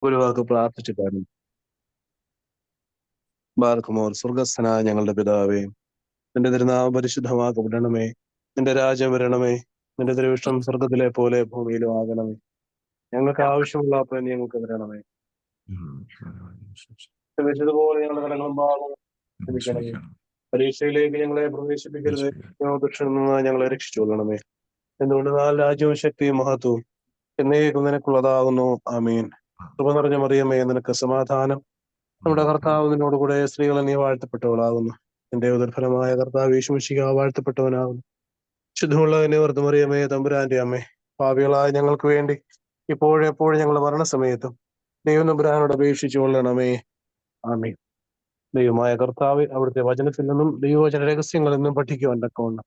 ഒരു വാക്ക് പ്രാർത്ഥിച്ചു കാണും. ബാർക്കുമോർ സ്വർഗസ്ഥനായ ഞങ്ങളുടെ പിതാവേ, നിന്റെ തിരുനാമം പരിശുദ്ധമാക്കപ്പെടണമേ. നിന്റെ രാജ്യം വരണമേ. നിന്റെ തിരുവിഷ്ടം സ്വർഗത്തിലെ പോലെ ഭൂമിയിലും ആകണമേ. ഞങ്ങൾക്ക് ആവശ്യമുള്ള അപ്പം ഞങ്ങൾക്ക് തരണമേ. ക്ഷമിച്ചതുപോലെ ഞങ്ങളുടെ കടങ്ങളും പാപങ്ങളും ക്ഷമിക്കണമേ. പരീക്ഷയിലേക്ക് ഞങ്ങളെ പ്രവേശിപ്പിക്കരുത്, ദുഷ്ടനിൽ നിന്ന് ഞങ്ങളെ രക്ഷിച്ചുകൊള്ളണമേ. എന്തുകൊണ്ട് രാജ്യവും ശക്തിയും മഹത്വവും എന്നേക്കും നിനക്കുള്ളതാകുന്നു. ആമീൻ. കൃപ നിറഞ്ഞ മറിയമേ, നിനക്ക് സമാധാനം. നമ്മുടെ കർത്താവ് നിന്നോടുകൂടെ സ്ത്രീകൾ നീ വാഴ്ത്തപ്പെട്ടവളാകുന്നു. നിന്റെ ഉദർഫലമായ കർത്താവ് യേശുമിശിഹാ വാഴ്ത്തപ്പെട്ടവനാകുന്നു. ശുദ്ധമുള്ളതിനെ ഓർത്ത് മറിയമേ, തമ്പുരാന്റെ അമ്മേ, പാപികളായ ഞങ്ങൾക്ക് വേണ്ടി ഇപ്പോഴെപ്പോഴും ഞങ്ങളുടെ മരണസമയത്തും ദൈവം തമ്പുരാനോട് അപേക്ഷിച്ചു കൊള്ളണമേ. ആമീൻ. ദൈവമായ കർത്താവ്, അവിടുത്തെ വചനത്തിൽ നിന്നും ദൈവവചന രഹസ്യങ്ങളിൽ നിന്നും പഠിക്കുവാൻ തക്കവണ്ണം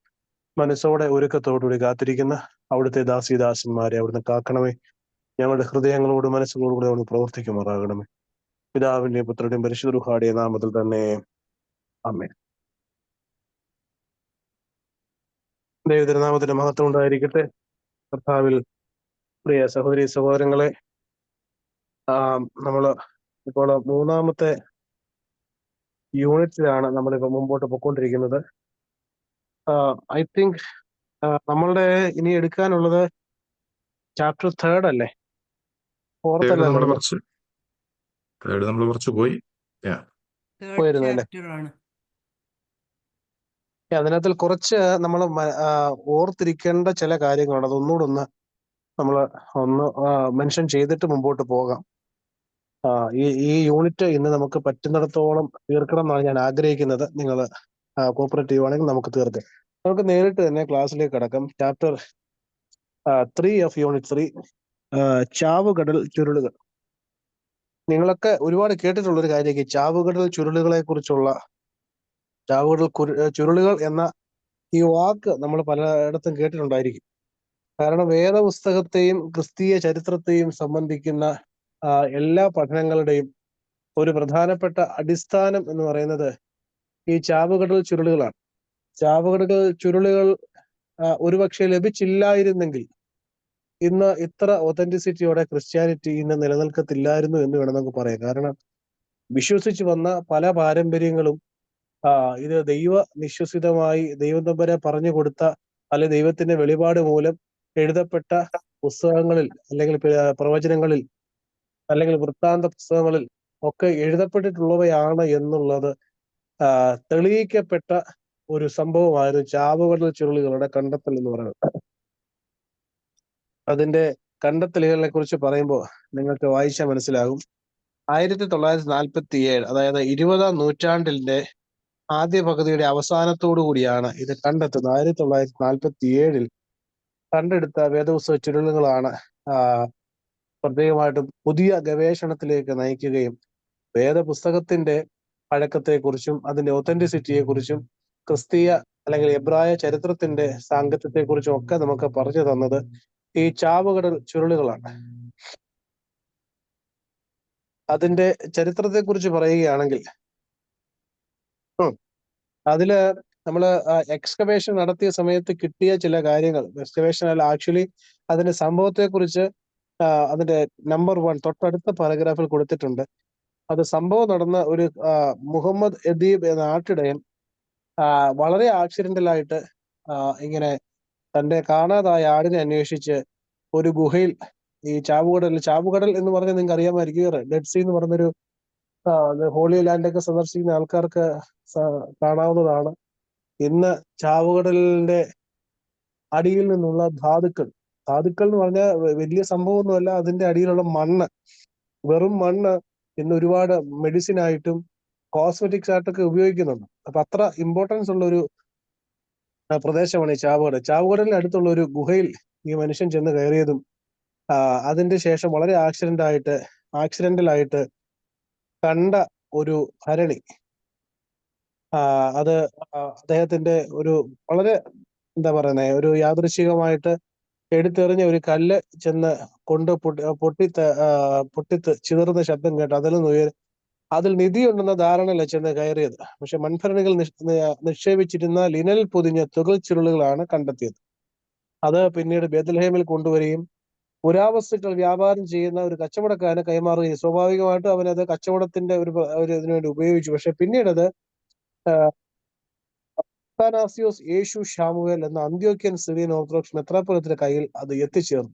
മനസ്സോടെ ഒരുക്കത്തോടുകൂടി കാത്തിരിക്കുന്ന അവിടുത്തെ ദാസിദാസന്മാരെ അവിടുന്ന് കാക്കണമേ. ഞങ്ങളുടെ ഹൃദയങ്ങളോട് മനസ്സുകളോടുകൂടി അവിടുന്ന് പ്രവർത്തിക്കുമാറാകണമേ. പിതാവിന്റെയും പുത്രന്റെയും പരിശുദ്ധ റൂഹായുടെയും നാമത്തിൽ തന്നെ. ആമേൻ. ദൈവതിരുനാമത്തിന്റെ മഹത്വം ഉണ്ടായിരിക്കട്ടെ. കർത്താവിൽ പ്രിയ സഹോദരി സഹോദരങ്ങളെ, നമ്മള് ഇപ്പോൾ 3-ാമത്തെ യൂണിറ്റിലാണ് നമ്മളിപ്പോ മുമ്പോട്ട് പോയിക്കൊണ്ടിരിക്കുന്നത്. ഐ തിങ്ക് നമ്മളുടെ ഇനി എടുക്കാനുള്ളത് ചാപ്റ്റർ 3 അല്ലേ? 4th അല്ലേ? നമ്മൾ കുറച്ച് പോയിരുന്നു അല്ലേ? അതിനകത്തിൽ കുറച്ച് നമ്മൾ ഓർത്തിരിക്കേണ്ട ചില കാര്യങ്ങളുണ്ട്. അതൊന്നുകൂടെ നമ്മൾ മെൻഷൻ ചെയ്തിട്ട് മുമ്പോട്ട് പോകാം. ഈ യൂണിറ്റ് ഇന്ന് നമുക്ക് പറ്റുന്നിടത്തോളം തീർക്കണം എന്നാണ് ഞാൻ ആഗ്രഹിക്കുന്നത്. നിങ്ങൾ കോപ്പറേറ്റീവ് ആണെങ്കിൽ നമുക്ക് തീർക്കാം. നമുക്ക് നേരിട്ട് തന്നെ ക്ലാസ്സിലേക്ക് കടക്കാം. ചാപ്റ്റർ 3 ഓഫ് യൂണിറ്റ് 3, ചാവുകടൽ ചുരുളുകൾ. നിങ്ങളൊക്കെ ഒരുപാട് കേട്ടിട്ടുള്ള ഒരു കാര്യമൊക്കെ ചാവുകടൽ ചുരുളുകളെ കുറിച്ചുള്ള ചുരുളുകൾ എന്ന ഈ വാക്ക് നമ്മൾ പലയിടത്തും കേട്ടിട്ടുണ്ടായിരിക്കും. കാരണം വേദപുസ്തകത്തെയും ക്രിസ്തീയ ചരിത്രത്തെയും സംബന്ധിക്കുന്ന എല്ലാ പഠനങ്ങളുടെയും ഒരു പ്രധാനപ്പെട്ട അടിസ്ഥാനം എന്ന് പറയുന്നത് ഈ ചാവുകടൽ ചുരുളുകളാണ്. ചാവുകടൽ ചുരുളുകൾ ഒരുപക്ഷെ ലഭിച്ചില്ലായിരുന്നെങ്കിൽ ഇന്ന് ഇത്ര ഒതന്റിസിറ്റിയോടെ ക്രിസ്ത്യാനിറ്റി ഇന്ന് നിലനിൽക്കത്തില്ലായിരുന്നു എന്ന് വേണം നമുക്ക് പറയാം. കാരണം വിശ്വസിച്ച് വന്ന പല പാരമ്പര്യങ്ങളും ഇത് ദൈവ നിശ്വസിതമായി ദൈവം തമ്പുരാൻ പറഞ്ഞു കൊടുത്ത അല്ലെങ്കിൽ ദൈവത്തിന്റെ വെളിപാട് മൂലം എഴുതപ്പെട്ട പുസ്തകങ്ങളിൽ അല്ലെങ്കിൽ പ്രവചനങ്ങളിൽ അല്ലെങ്കിൽ വൃത്താന്ത പുസ്തകങ്ങളിൽ ഒക്കെ എഴുതപ്പെട്ടിട്ടുള്ളവയാണ് എന്നുള്ളത് തെളിയിക്കപ്പെട്ട ഒരു സംഭവമായിരുന്നു ചാവുകടൽ ചുരുളുകളുടെ കണ്ടെത്തൽ എന്ന് പറയുന്നത്. അതിന്റെ കണ്ടെത്തലുകളെ കുറിച്ച് പറയുമ്പോൾ നിങ്ങൾക്ക് വായിച്ചാൽ മനസ്സിലാകും. 1947, അതായത് 20-ാം നൂറ്റാണ്ടിന്റെ ആദ്യ പകുതിയുടെ അവസാനത്തോടു കൂടിയാണ് ഇത് കണ്ടെത്തുന്നത്. 1947 കണ്ടെടുത്ത വേദപുസ്തക ചുരുളുകളാണ് പ്രത്യേകമായിട്ടും പുതിയ ഗവേഷണത്തിലേക്ക് നയിക്കുകയും വേദപുസ്തകത്തിന്റെ പഴക്കത്തെക്കുറിച്ചും അതിന്റെ ഒതന്റിസിറ്റിയെ കുറിച്ചും ക്രിസ്തീയ അല്ലെങ്കിൽ എബ്രായ ചരിത്രത്തിന്റെ സാങ്കത്യത്തെക്കുറിച്ചും ഒക്കെ നമുക്ക് പറഞ്ഞു തന്നത് ഈ ചാവുകടൽ ചുരുളുകളാണ്. അതിന്റെ ചരിത്രത്തെക്കുറിച്ച് പറയുകയാണെങ്കിൽ അതില് നമ്മള് എക്സ്കവേഷൻ നടത്തിയ സമയത്ത് കിട്ടിയ ചില കാര്യങ്ങൾ, എക്സ്കവേഷൻ അല്ല ആക്ച്വലി അതിന്റെ സംഭവത്തെക്കുറിച്ച് അതിന്റെ നമ്പർ 1 തൊട്ടടുത്ത പാരഗ്രാഫിൽ കൊടുത്തിട്ടുണ്ട്. അത് സംഭവം നടന്ന ഒരു മുഹമ്മദ് എദീബ് എന്ന ആട്ടിടയൻ വളരെ ആക്സിഡന്റലായിട്ട് ഇങ്ങനെ തന്റെ കാണാതായ ആടിനെ അന്വേഷിച്ച് ഒരു ഗുഹയിൽ ഈ ചാവുകടൽ എന്ന് പറഞ്ഞാൽ നിങ്ങൾക്ക് അറിയാമായിരിക്കും. ഡെഡ് സീ എന്ന് പറഞ്ഞൊരു ഹോളി ലാൻഡൊക്കെ സന്ദർശിക്കുന്ന ആൾക്കാർക്ക് കാണാവുന്നതാണ്. ഇന്ന് ചാവുകടലിന്റെ അടിയിൽ നിന്നുള്ള ധാതുക്കൾ എന്ന് പറഞ്ഞാൽ വലിയ സംഭവമൊന്നുമല്ല. അതിന്റെ അടിയിലുള്ള മണ്ണ്, വെറും മണ്ണ് ഇന്ന് ഒരുപാട് മെഡിസിൻ ആയിട്ടും കോസ്മെറ്റിക്സ് ആയിട്ടൊക്കെ ഉപയോഗിക്കുന്നുണ്ട്. അപ്പൊ അത്ര ഇമ്പോർട്ടൻസ് ഉള്ള ഒരു പ്രദേശമാണ് ഈ ചാവുകടൽ. ചാവുകടലിന് അടുത്തുള്ള ഒരു ഗുഹയിൽ ഈ മനുഷ്യൻ ചെന്ന് കയറിയതും അതിന്റെ ശേഷം വളരെ ആക്സിഡന്റലായിട്ട് കണ്ട ഒരു ഭരണി, അത് അദ്ദേഹത്തിന്റെ ഒരു വളരെ ഒരു യാദൃശികമായിട്ട് എടുത്തെറിഞ്ഞ ഒരു കല്ല് ചെന്ന് കൊണ്ട് പൊട്ടി ചിതറുന്ന ശബ്ദം കേട്ട് അതിൽ നിധിയുണ്ടെന്ന ധാരണയില ചെന്ന് കയറിയത്. പക്ഷെ മൺഭരണികൾ നിക്ഷേപിച്ചിരുന്ന ലിനൽ പൊതിഞ്ഞ തുകൽ ചുരുളുകളാണ് കണ്ടെത്തിയത്. അത് പിന്നീട് ബേത്ലഹേമിൽ കൊണ്ടുവരികയും പുരാവസ്തുക്കൾ വ്യാപാരം ചെയ്യുന്ന ഒരു കച്ചവടക്കാരന് കൈമാറുകയും സ്വാഭാവികമായിട്ടും അവനത് കച്ചവടത്തിന്റെ ഒരു ഇതിനു വേണ്ടി ഉപയോഗിച്ചു. പക്ഷെ പിന്നീട് അത് അത്താനാസിയോസ് യേശു ഷാമുവേൽ എന്ന അന്ത്യോക്യൻ സിറിയൻ ഓർത്തഡോക്സ് മെത്രാപ്പൊലീത്തയുടെ കയ്യിൽ അത് എത്തിച്ചേർന്നു.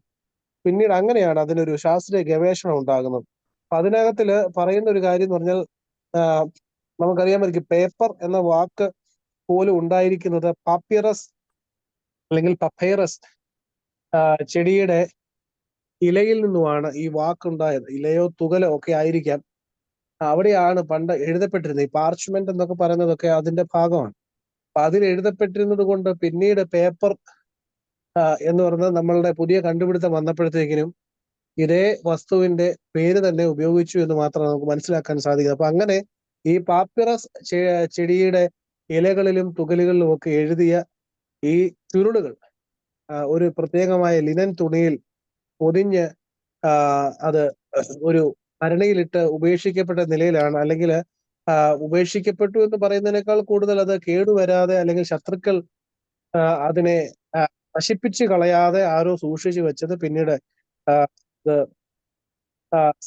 പിന്നീട് അങ്ങനെയാണ് അതിനൊരു ശാസ്ത്രീയ ഗവേഷണം ഉണ്ടാകുന്നത്. അപ്പൊ അതിനകത്തില് പറയുന്ന ഒരു കാര്യം എന്ന് പറഞ്ഞാൽ നമുക്കറിയാമായിരിക്കും പേപ്പർ എന്ന വാക്ക് പോലും ഉണ്ടായിരിക്കുന്നത് പാപ്പിറസ് അല്ലെങ്കിൽ പപ്പൈറസ് ചെടിയുടെ ഇലയിൽ നിന്നുമാണ് ഈ വാക്കുണ്ടായത്. ഇലയോ തുകലോ ഒക്കെ ആയിരിക്കാം. അവിടെയാണ് പണ്ട് എഴുതപ്പെട്ടിരുന്നത്. ഈ പാർച്ച്മെന്റ് എന്നൊക്കെ പറയുന്നതൊക്കെ അതിന്റെ ഭാഗമാണ്. അപ്പൊ അതിൽ എഴുതപ്പെട്ടിരുന്നത് കൊണ്ട് പിന്നീട് പേപ്പർ എന്ന് പറയുന്നത് നമ്മളുടെ പുതിയ കണ്ടുപിടുത്തം വന്നപ്പോഴത്തേക്കിനും ഇതേ വസ്തുവിന്റെ പേര് തന്നെ ഉപയോഗിച്ചു എന്ന് മാത്രമാണ് നമുക്ക് മനസ്സിലാക്കാൻ സാധിക്കുന്നത്. അപ്പൊ അങ്ങനെ ഈ പാപ്പിറസ് ചെടിയുടെ ഇലകളിലും തുകലുകളിലും ഒക്കെ എഴുതിയ ഈ ചുരുളുകൾ ഒരു പ്രത്യേകമായ ലിനൻ തുണിയിൽ പൊതിഞ്ഞ് അത് ഒരു ഭരണിയിലിട്ട് ഉപേക്ഷിക്കപ്പെട്ട നിലയിലാണ്. അല്ലെങ്കിൽ ഉപേക്ഷിക്കപ്പെട്ടു എന്ന് പറയുന്നതിനേക്കാൾ കൂടുതൽ അത് കേടുവരാതെ അല്ലെങ്കിൽ ശത്രുക്കൾ അതിനെ നശിപ്പിച്ച് കളയാതെ ആരോ സൂക്ഷിച്ചു വെച്ചത് പിന്നീട് അത്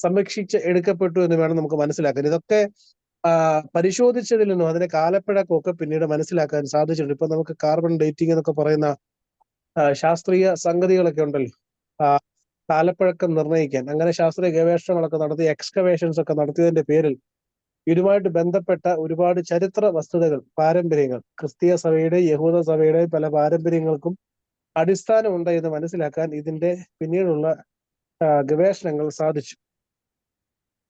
സംരക്ഷിച്ച് എടുക്കപ്പെട്ടു എന്ന് വേണം നമുക്ക് മനസ്സിലാക്കാൻ. ഇതൊക്കെ പരിശോധിച്ചതിൽ നിന്നും അതിന്റെ കാലപ്പഴക്കമൊക്കെ പിന്നീട് മനസ്സിലാക്കാൻ സാധിച്ചിട്ടുണ്ട്. ഇപ്പൊ നമുക്ക് കാർബൺ ഡേറ്റിംഗ് എന്നൊക്കെ പറയുന്ന ശാസ്ത്രീയ സംഗതികളൊക്കെ ഉണ്ടല്ലോ, കാലപ്പഴക്കം നിർണ്ണയിക്കാൻ. അങ്ങനെ ശാസ്ത്രീയ ഗവേഷണങ്ങളൊക്കെ നടത്തി എക്സ്കവേഷൻസ് ഒക്കെ നടത്തിയതിന്റെ പേരിൽ ഇതുമായിട്ട് ബന്ധപ്പെട്ട ഒരുപാട് ചരിത്ര വസ്തുതകൾ, പാരമ്പര്യങ്ങൾ, ക്രിസ്തീയ സഭയുടെ യഹൂദ സഭയുടെ പല പാരമ്പര്യങ്ങൾക്കും അടിസ്ഥാനമുണ്ട് എന്ന് മനസ്സിലാക്കാൻ ഇതിന്റെ പിന്നീടുള്ള ഗവേഷണങ്ങൾ സാധിച്ചു.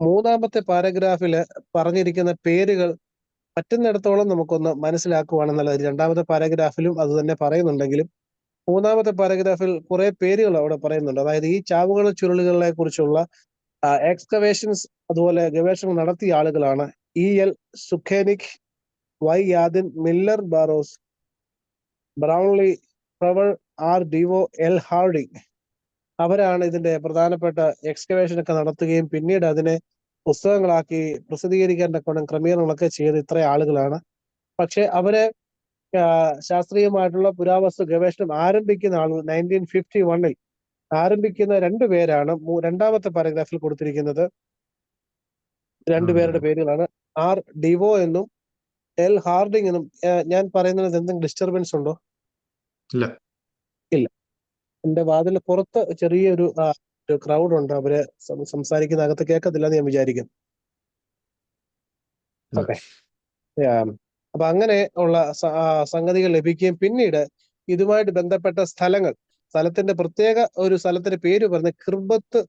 മൂന്നാമത്തെ പാരഗ്രാഫില് പറഞ്ഞിരിക്കുന്ന പേരുകൾ പറ്റുന്നിടത്തോളം നമുക്കൊന്ന് മനസ്സിലാക്കുവാണെന്നുള്ളത് രണ്ടാമത്തെ പാരഗ്രാഫിലും അത് തന്നെ പറയുന്നുണ്ടെങ്കിലും മൂന്നാമത്തെ പാരഗ്രാഫിൽ കുറെ പേരുകൾ അവിടെ പറയുന്നുണ്ട്. അതായത് ഈ ചാവുകള ചുരുളുകളെ കുറിച്ചുള്ള എക്സ്കവേഷൻസ് അതുപോലെ ഗവേഷണം നടത്തിയ ആളുകളാണ് E.L. Sukenik, Y. Yadin, Miller Burrows, Brownlee, Trever, R. ഡിവോ, L. ഹാർഡിങ്. അവരാണ് ഇതിന്റെ പ്രധാനപ്പെട്ട എക്സ്കവേഷൻ ഒക്കെ നടത്തുകയും പിന്നീട് അതിനെ പുസ്തകങ്ങളാക്കി പ്രസിദ്ധീകരിക്കാൻ തക്കോണം ക്രമീകരണങ്ങളൊക്കെ ചെയ്ത ഇത്ര ആളുകളാണ്. പക്ഷെ അവര് ശാസ്ത്രീയമായിട്ടുള്ള പുരാവസ്തു ഗവേഷണം ആരംഭിക്കുന്ന ആളുകൾ 1951 ആരംഭിക്കുന്ന രണ്ടുപേരാണ് രണ്ടാമത്തെ പാരഗ്രാഫിൽ കൊടുത്തിരിക്കുന്നത്. രണ്ടുപേരുടെ പേരുകളാണ് R. ഡിവോ എന്നും L. ഹാർഡിങ് എന്നും. ഞാൻ പറയുന്നത് എന്തെങ്കിലും ഡിസ്റ്റർബൻസ് ഉണ്ടോ? ഇല്ല. എന്റെ വാതിൽ പുറത്ത് ചെറിയൊരു ക്രൗഡ് ഉണ്ട്. അവര് സംസാരിക്കുന്ന അകത്ത് കേൾക്കത്തില്ല എന്ന് ഞാൻ വിചാരിക്കുന്നു. ഓക്കെ. അപ്പൊ അങ്ങനെ ഉള്ള സംഗതികൾ ലഭിക്കുകയും പിന്നീട് ഇതുമായിട്ട് ബന്ധപ്പെട്ട സ്ഥലത്തിന്റെ പ്രത്യേക ഒരു സ്ഥലത്തിന്റെ പേര് പറഞ്ഞ കിർബത്ത്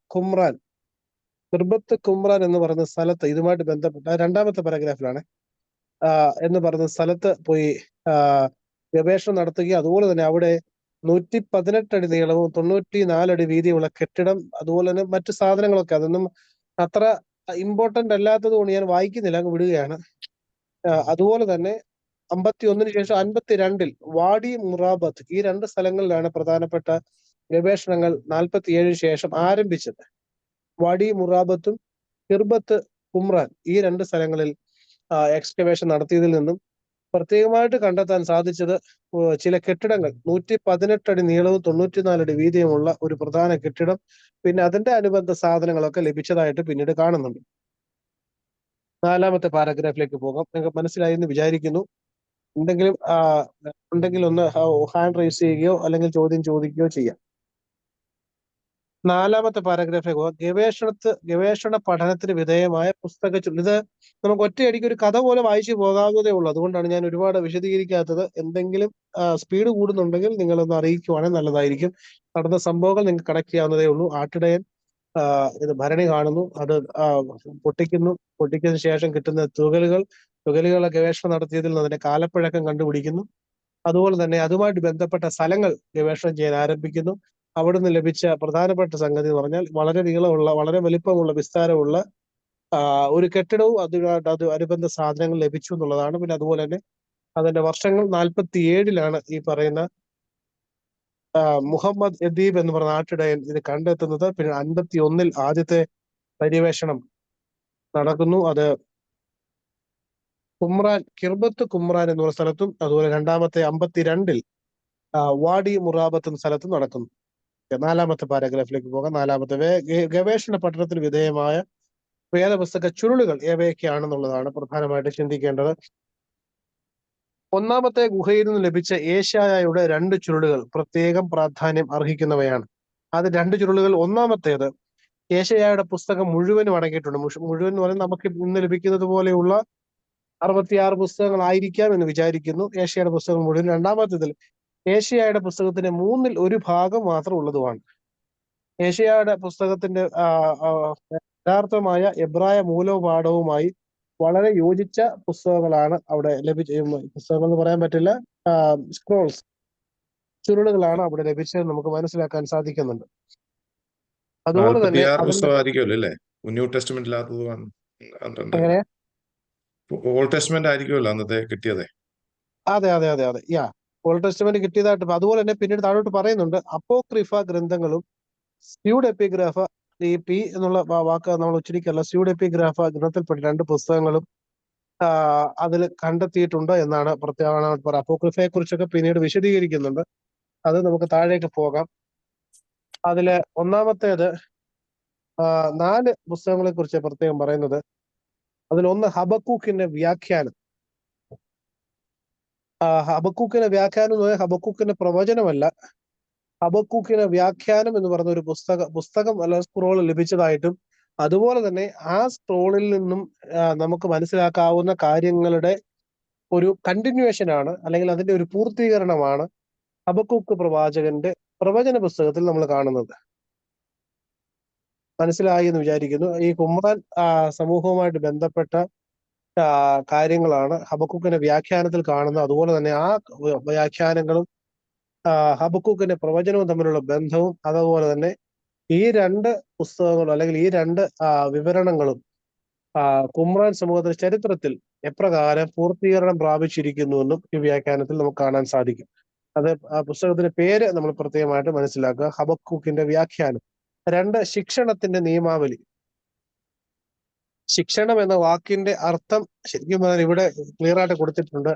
കുമ്രാൻ എന്ന് പറയുന്ന സ്ഥലത്ത് ഇതുമായിട്ട് ബന്ധപ്പെട്ട രണ്ടാമത്തെ പാരഗ്രാഫിലാണ് എന്ന് പറയുന്ന സ്ഥലത്ത് പോയി ഗവേഷണം നടത്തുകയും അതുപോലെ തന്നെ അവിടെ 118 അടി നീളവും 94 അടി വീതിയുമുള്ള കെട്ടിടം, അതുപോലെ തന്നെ മറ്റു സാധനങ്ങളൊക്കെ അതൊന്നും അത്ര ഇമ്പോർട്ടന്റ് അല്ലാത്തത് കൊണ്ട് ഞാൻ വായിക്കുന്നില്ല, അങ്ങ് വിടുകയാണ്. അതുപോലെ തന്നെ 51 ശേഷം 52 വാഡി മുറാബത്ത്, ഈ രണ്ട് സ്ഥലങ്ങളിലാണ് പ്രധാനപ്പെട്ട ഗവേഷണങ്ങൾ 47 ശേഷം ആരംഭിച്ചത്. വാഡി മുറാബത്തും കിർബത്ത് കുമ്രാൻ ഈ രണ്ട് സ്ഥലങ്ങളിൽ എക്സ്കവേഷൻ നടത്തിയതിൽ നിന്നും പ്രത്യേകമായിട്ട് കണ്ടെത്താൻ സാധിച്ചത് ചില കെട്ടിടങ്ങൾ 118 അടി നീളവും 94 അടി വീതിയുമുള്ള ഒരു പ്രധാന കെട്ടിടം, പിന്നെ അതിന്റെ അനുബന്ധ സാധനങ്ങളൊക്കെ ലഭിച്ചതായിട്ട് പിന്നീട് കാണുന്നുണ്ട്. നാലാമത്തെ പാരഗ്രാഫിലേക്ക് പോകാം. നിങ്ങൾക്ക് മനസ്സിലായി എന്ന് വിചാരിക്കുന്നു. ഉണ്ടെങ്കിൽ ഒന്ന് ഹാൻഡ് റൈസ് ചെയ്യുകയോ അല്ലെങ്കിൽ ചോദ്യം ചോദിക്കുകയോ ചെയ്യാം. നാലാമത്തെ പാരഗ്രാഫിലേക്ക് പോകാം. ഗവേഷണ പഠനത്തിന് വിധേയമായ പുസ്തക ഇത് നമുക്ക് ഒറ്റയടിക്ക് ഒരു കഥ പോലെ വായിച്ചു പോകാവുന്നതേ ഉള്ളൂ. അതുകൊണ്ടാണ് ഞാൻ ഒരുപാട് വിശദീകരിക്കാത്തത്. എന്തെങ്കിലും സ്പീഡ് കൂടുന്നുണ്ടെങ്കിൽ നിങ്ങളൊന്ന് അറിയിക്കുവാണെങ്കിൽ നല്ലതായിരിക്കും. നടന്ന സംഭവങ്ങൾ നിങ്ങൾക്ക് കണക്ട് ചെയ്യാവുന്നതേ ഉള്ളൂ. ആട്ടിടയൻ ഇത് കാണുന്നു, അത് പൊട്ടിക്കുന്നതിന് ശേഷം കിട്ടുന്ന തുകലുകളെ ഗവേഷണം നടത്തിയതിൽ നിന്ന് അതിന്റെ കാലപ്പഴക്കം കണ്ടുപിടിക്കുന്നു. അതുപോലെ തന്നെ അതുമായിട്ട് ബന്ധപ്പെട്ട സ്ഥലങ്ങൾ ഗവേഷണം ചെയ്യാൻ ആരംഭിക്കുന്നു. അവിടുന്ന് ലഭിച്ച പ്രധാനപ്പെട്ട സംഗതി എന്ന് പറഞ്ഞാൽ വളരെ നീളമുള്ള, വളരെ വലിപ്പമുള്ള, വിസ്താരമുള്ള ഒരു കെട്ടിടവും അത് അനുബന്ധ സാധനങ്ങൾ ലഭിച്ചു എന്നുള്ളതാണ്. പിന്നെ അതുപോലെ തന്നെ അതിന്റെ വർഷങ്ങൾ 47 ഈ പറയുന്ന മുഹമ്മദ് എദീബ് എന്ന് പറഞ്ഞ ആട്ടിടയൻ ഇത് കണ്ടെത്തുന്നത്. പിന്നെ 51 ആദ്യത്തെ പര്യവേഷണം നടക്കുന്നു. അത് കിർബത്ത് കുമ്രാൻ എന്ന് പറയുന്ന സ്ഥലത്തും അതുപോലെ രണ്ടാമത്തെ 52 വാഡി മുറാബത്ത് എന്ന സ്ഥലത്തും നടക്കുന്നു. നാലാമത്തെ പാരഗ്രാഫിലേക്ക് പോകാം. നാലാമത്തെ ഗവേഷണ പഠനത്തിന് വിധേയമായ വേദപുസ്തക ചുരുളുകൾ ഏവയൊക്കെയാണെന്നുള്ളതാണ് പ്രധാനമായിട്ട് ചിന്തിക്കേണ്ടത്. ഒന്നാമത്തെ ഗുഹയിൽ നിന്ന് ലഭിച്ച ഏശായയുടെ 2 ചുരുളുകൾ പ്രത്യേകം പ്രാധാന്യം അർഹിക്കുന്നവയാണ്. അത് 2 ചുരുളുകൾ, ഒന്നാമത്തേത് ഏശായയുടെ പുസ്തകം മുഴുവനും അടങ്ങിയിട്ടുണ്ട്. മുഴുവൻ എന്ന് പറയുന്നത് നമുക്ക് ഇന്ന് ലഭിക്കുന്നത് പോലെയുള്ള 66 പുസ്തകങ്ങളായിരിക്കാം എന്ന് വിചാരിക്കുന്നു ഏശായയുടെ പുസ്തകം മുഴുവൻ. രണ്ടാമത്തേതിൽ ഏശായയുടെ പുസ്തകത്തിന്റെ 1/3 ഭാഗം മാത്രം ഉള്ളതുമാണ്. ഏശായയുടെ പുസ്തകത്തിന്റെ യഥാർത്ഥമായ എബ്രായ മൂലപാഠവുമായി വളരെ യോജിച്ച പുസ്തകങ്ങളാണ് അവിടെ പുസ്തകങ്ങൾ എന്ന് പറയാൻ പറ്റില്ല, സ്ക്രോൾസ്, ചുരുളുകളാണ് അവിടെ ലഭിച്ചത് നമുക്ക് മനസ്സിലാക്കാൻ സാധിക്കുന്നുണ്ട്. അതുപോലെ തന്നെ പുസ്തകമായിരിക്കുമല്ലോ അല്ലേ, ന്യൂ ടെസ്റ്റ്മെന്റ് ഇല്ലാത്തത്. എങ്ങനെ ഓൾഡ് ടെസ്റ്റ്മെന്റ് ആയിരിക്കുമല്ലോ അന്നത്തെ കിട്ടിയത്. അതെ അതെ അതെ അതെ ഓൾഡ് ടെസ്റ്റ്മെന്റ് കിട്ടിയതായിട്ട്. അതുപോലെ തന്നെ പിന്നീട് താഴോട്ട് പറയുന്നുണ്ട്, അപ്പോക്രിഫ ഗ്രന്ഥങ്ങളും സ്യൂഡ് എപ്പിഗ്രാഫ, ഈ പി എന്നുള്ള വാക്ക് നമ്മൾ ഉച്ചരിക്കല്ല, സ്യൂഡ് എപ്പിഗ്രാഫ ഗ്രന്ഥത്തിൽപ്പെട്ട 2 പുസ്തകങ്ങളും അതിൽ കണ്ടെത്തിയിട്ടുണ്ട് എന്നാണ് പ്രത്യേകമായിട്ട് പറയുക. അപ്പോക്രിഫയെ കുറിച്ചൊക്കെ പിന്നീട് വിശദീകരിക്കുന്നുണ്ട്. അത് നമുക്ക് താഴേക്ക് പോകാം. അതില് ഒന്നാമത്തേത് 4 പുസ്തകങ്ങളെ കുറിച്ച് പ്രത്യേകം പറയുന്നത്. അതിലൊന്ന് ഹബക്കൂക്കിന്റെ വ്യാഖ്യാനം. ഹബക്കൂക്കിന്റെ വ്യാഖ്യാനം എന്ന് പറഞ്ഞാൽ ഹബക്കൂക്കിന്റെ പ്രവചനമല്ല, ഹബക്കൂക്കിന്റെ വ്യാഖ്യാനം എന്ന് പറയുന്ന ഒരു പുസ്തകം അല്ല സ്ക്രോൾ ലഭിച്ചതായിട്ടും, അതുപോലെ തന്നെ ആ സ്ക്രോളിൽ നിന്നും നമുക്ക് മനസ്സിലാക്കാവുന്ന കാര്യങ്ങളുടെ ഒരു കണ്ടിന്യൂവേഷൻ ആണ്, അല്ലെങ്കിൽ അതിന്റെ ഒരു പൂർത്തീകരണമാണ് ഹബക്കൂക്ക് പ്രവാചകന്റെ പ്രവചന പുസ്തകത്തിൽ നമ്മൾ കാണുന്നത്. മനസ്സിലായി എന്ന് വിചാരിക്കുന്നു. ഈ കുമ്രാൻ സമൂഹവുമായിട്ട് ബന്ധപ്പെട്ട കാര്യങ്ങളാണ് ഹബക്കൂക്കിന്റെ വ്യാഖ്യാനത്തിൽ കാണുന്നത്. അതുപോലെ തന്നെ ആ വ്യാഖ്യാനങ്ങളും ഹബക്കൂക്കിന്റെ പ്രവചനവും തമ്മിലുള്ള ബന്ധവും, അതുപോലെ തന്നെ ഈ 2 പുസ്തകങ്ങളും അല്ലെങ്കിൽ ഈ 2 വിവരണങ്ങളും കുമ്രാൻ സമൂഹത്തിന്റെ ചരിത്രത്തിൽ എപ്രകാരം പൂർത്തീകരണം പ്രാപിച്ചിരിക്കുന്നുവെന്നും ഈ വ്യാഖ്യാനത്തിൽ നമുക്ക് കാണാൻ സാധിക്കും. അത് ആ പുസ്തകത്തിന്റെ പേര് നമ്മൾ പ്രത്യേകമായിട്ട് മനസ്സിലാക്കുക, ഹബക്കൂക്കിന്റെ വ്യാഖ്യാനം. 2, ശിക്ഷണത്തിന്റെ നിയമാവലി. ശിക്ഷണം എന്ന വാക്കിന്റെ അർത്ഥം ശരിക്കും പറഞ്ഞാൽ ഇവിടെ ക്ലിയർ ആയിട്ട് കൊടുത്തിട്ടുണ്ട്.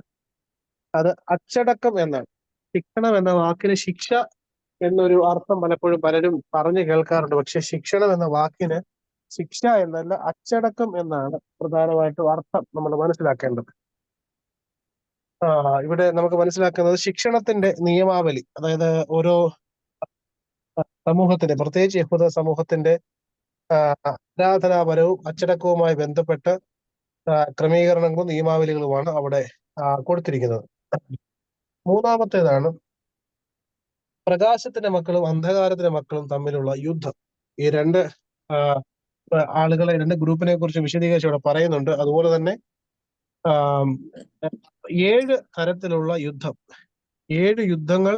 അത് അച്ചടക്കം എന്നാണ്. ശിക്ഷണം എന്ന വാക്കിന് ശിക്ഷ എന്നൊരു അർത്ഥം പലപ്പോഴും പലരും പറഞ്ഞു കേൾക്കാറുണ്ട്. പക്ഷെ ശിക്ഷണം എന്ന വാക്കിന് ശിക്ഷ എന്നല്ല, അച്ചടക്കം എന്നാണ് പ്രധാനമായിട്ടും അർത്ഥം നമ്മൾ മനസ്സിലാക്കേണ്ടത്. ഇവിടെ നമുക്ക് മനസ്സിലാക്കുന്നത് ശിക്ഷണത്തിന്റെ നിയമാവലി, അതായത് ഓരോ സമൂഹത്തിന്റെ, പ്രത്യേകിച്ച് യഹൂദ സമൂഹത്തിന്റെ ആരാധനാപരവും അച്ചടക്കവുമായി ബന്ധപ്പെട്ട ക്രമീകരണങ്ങളും നിയമാവലികളുമാണ് അവിടെ കൊടുത്തിരിക്കുന്നത്. മൂന്നാമത്തേതാണ് പ്രകാശത്തിന്റെ മക്കളും അന്ധകാരത്തിന്റെ മക്കളും തമ്മിലുള്ള യുദ്ധം. ഈ 2 ആളുകളെ, 2 ഗ്രൂപ്പിനെ കുറിച്ച് വിശദീകരിച്ച് ഇവിടെ പറയുന്നുണ്ട്. അതുപോലെ തന്നെ 7 തരത്തിലുള്ള യുദ്ധം, 7 യുദ്ധങ്ങൾ,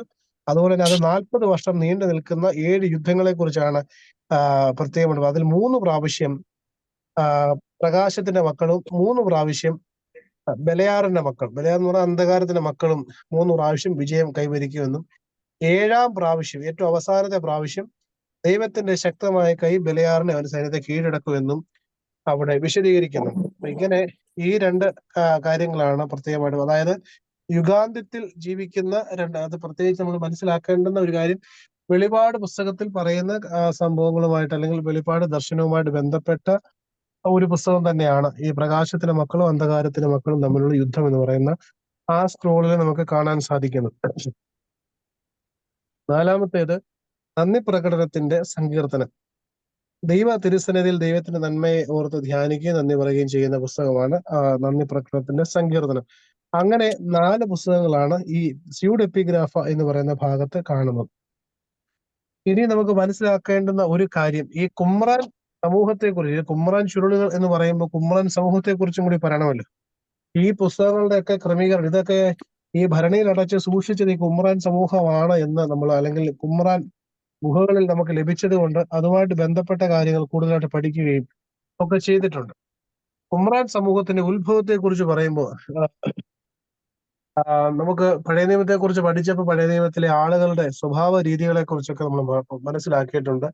അതുപോലെ തന്നെ അത് 40 വർഷം നീണ്ടു നിൽക്കുന്ന 7 യുദ്ധങ്ങളെ കുറിച്ചാണ് പ്രത്യേകമാണ്. അതിൽ 3 പ്രാവശ്യം പ്രകാശത്തിന്റെ മക്കളും 3 പ്രാവശ്യം ബെലയാറിന്റെ മക്കൾ, ബെലയാർ എന്ന് പറഞ്ഞാൽ അന്ധകാരത്തിന്റെ മക്കളും 3 പ്രാവശ്യം വിജയം കൈവരിക്കുമെന്നും 7ാം പ്രാവശ്യം, ഏറ്റവും അവസാനത്തെ പ്രാവശ്യം, ദൈവത്തിന്റെ ശക്തമായ കൈ ബെലയാറിനെ അവന്റെ സൈന്യത്തെ കീഴടക്കുമെന്നും അവിടെ വിശദീകരിക്കുന്നു. ഇങ്ങനെ ഈ 2 കാര്യങ്ങളാണ് പ്രത്യേകമായിട്ടും, അതായത് യുഗാന്ത്യത്തിൽ ജീവിക്കുന്ന 2, അത് പ്രത്യേകിച്ച് നമ്മൾ മനസ്സിലാക്കേണ്ടുന്ന ഒരു കാര്യം, വെളിപാട് പുസ്തകത്തിൽ പറയുന്ന സംഭവങ്ങളുമായിട്ട് അല്ലെങ്കിൽ വെളിപാട് ദർശനവുമായിട്ട് ബന്ധപ്പെട്ട ഒരു പുസ്തകം തന്നെയാണ് ഈ പ്രകാശത്തിന്റെ മക്കളും അന്ധകാരത്തിന്റെ മക്കളും തമ്മിലുള്ള യുദ്ധം എന്ന് പറയുന്ന ആ സ്ക്രോളിൽ നമുക്ക് കാണാൻ സാധിക്കുന്നത്. 4മത്തേത് നന്ദി പ്രകടനത്തിന്റെ സങ്കീർത്തനം. ദൈവ തിരുസന്നിധിയിൽ ദൈവത്തിന്റെ നന്മയെ ഓർത്ത് ധ്യാനിക്കുകയും നന്ദി പറയുകയും ചെയ്യുന്ന പുസ്തകമാണ് നന്ദി പ്രകടനത്തിന്റെ സങ്കീർത്തനം. അങ്ങനെ 4 പുസ്തകങ്ങളാണ് ഈ സ്യൂഡ് എപ്പിഗ്രാഫ എന്ന് പറയുന്ന ഭാഗത്ത് കാണുന്നത്. ഇനി നമുക്ക് മനസ്സിലാക്കേണ്ടുന്ന ഒരു കാര്യം, ഈ കുമ്രാൻ സമൂഹത്തെ കുറിച്ച്, കുമ്രാൻ ചുരുളുകൾ എന്ന് പറയുമ്പോൾ കുമ്രാൻ സമൂഹത്തെ കുറിച്ചും കൂടി പറയണമല്ലോ. ഈ പുസ്തകങ്ങളുടെ ഒക്കെ ക്രമീകരണം, ഇതൊക്കെ ഈ ഭരണിയിൽ അടച്ച് സൂക്ഷിച്ചത് ഈ കുമ്രാൻ സമൂഹമാണ് എന്ന് നമ്മൾ, അല്ലെങ്കിൽ കുമ്രാൻ ഗുഹകളിൽ നമുക്ക് ലഭിച്ചത് കൊണ്ട് അതുമായിട്ട് ബന്ധപ്പെട്ട കാര്യങ്ങൾ കൂടുതലായിട്ട് പഠിക്കുകയും ഒക്കെ ചെയ്തിട്ടുണ്ട്. കുമ്രാൻ സമൂഹത്തിന്റെ ഉത്ഭവത്തെ കുറിച്ച് പറയുമ്പോൾ നമുക്ക് പഴയ നിയമത്തെ കുറിച്ച് പഠിച്ചപ്പോൾ പഴയ നിയമത്തിലെ ആളുകളുടെ സ്വഭാവ രീതികളെ കുറിച്ചൊക്കെ നമ്മൾ മനസ്സിലാക്കിയിട്ടുണ്ട്.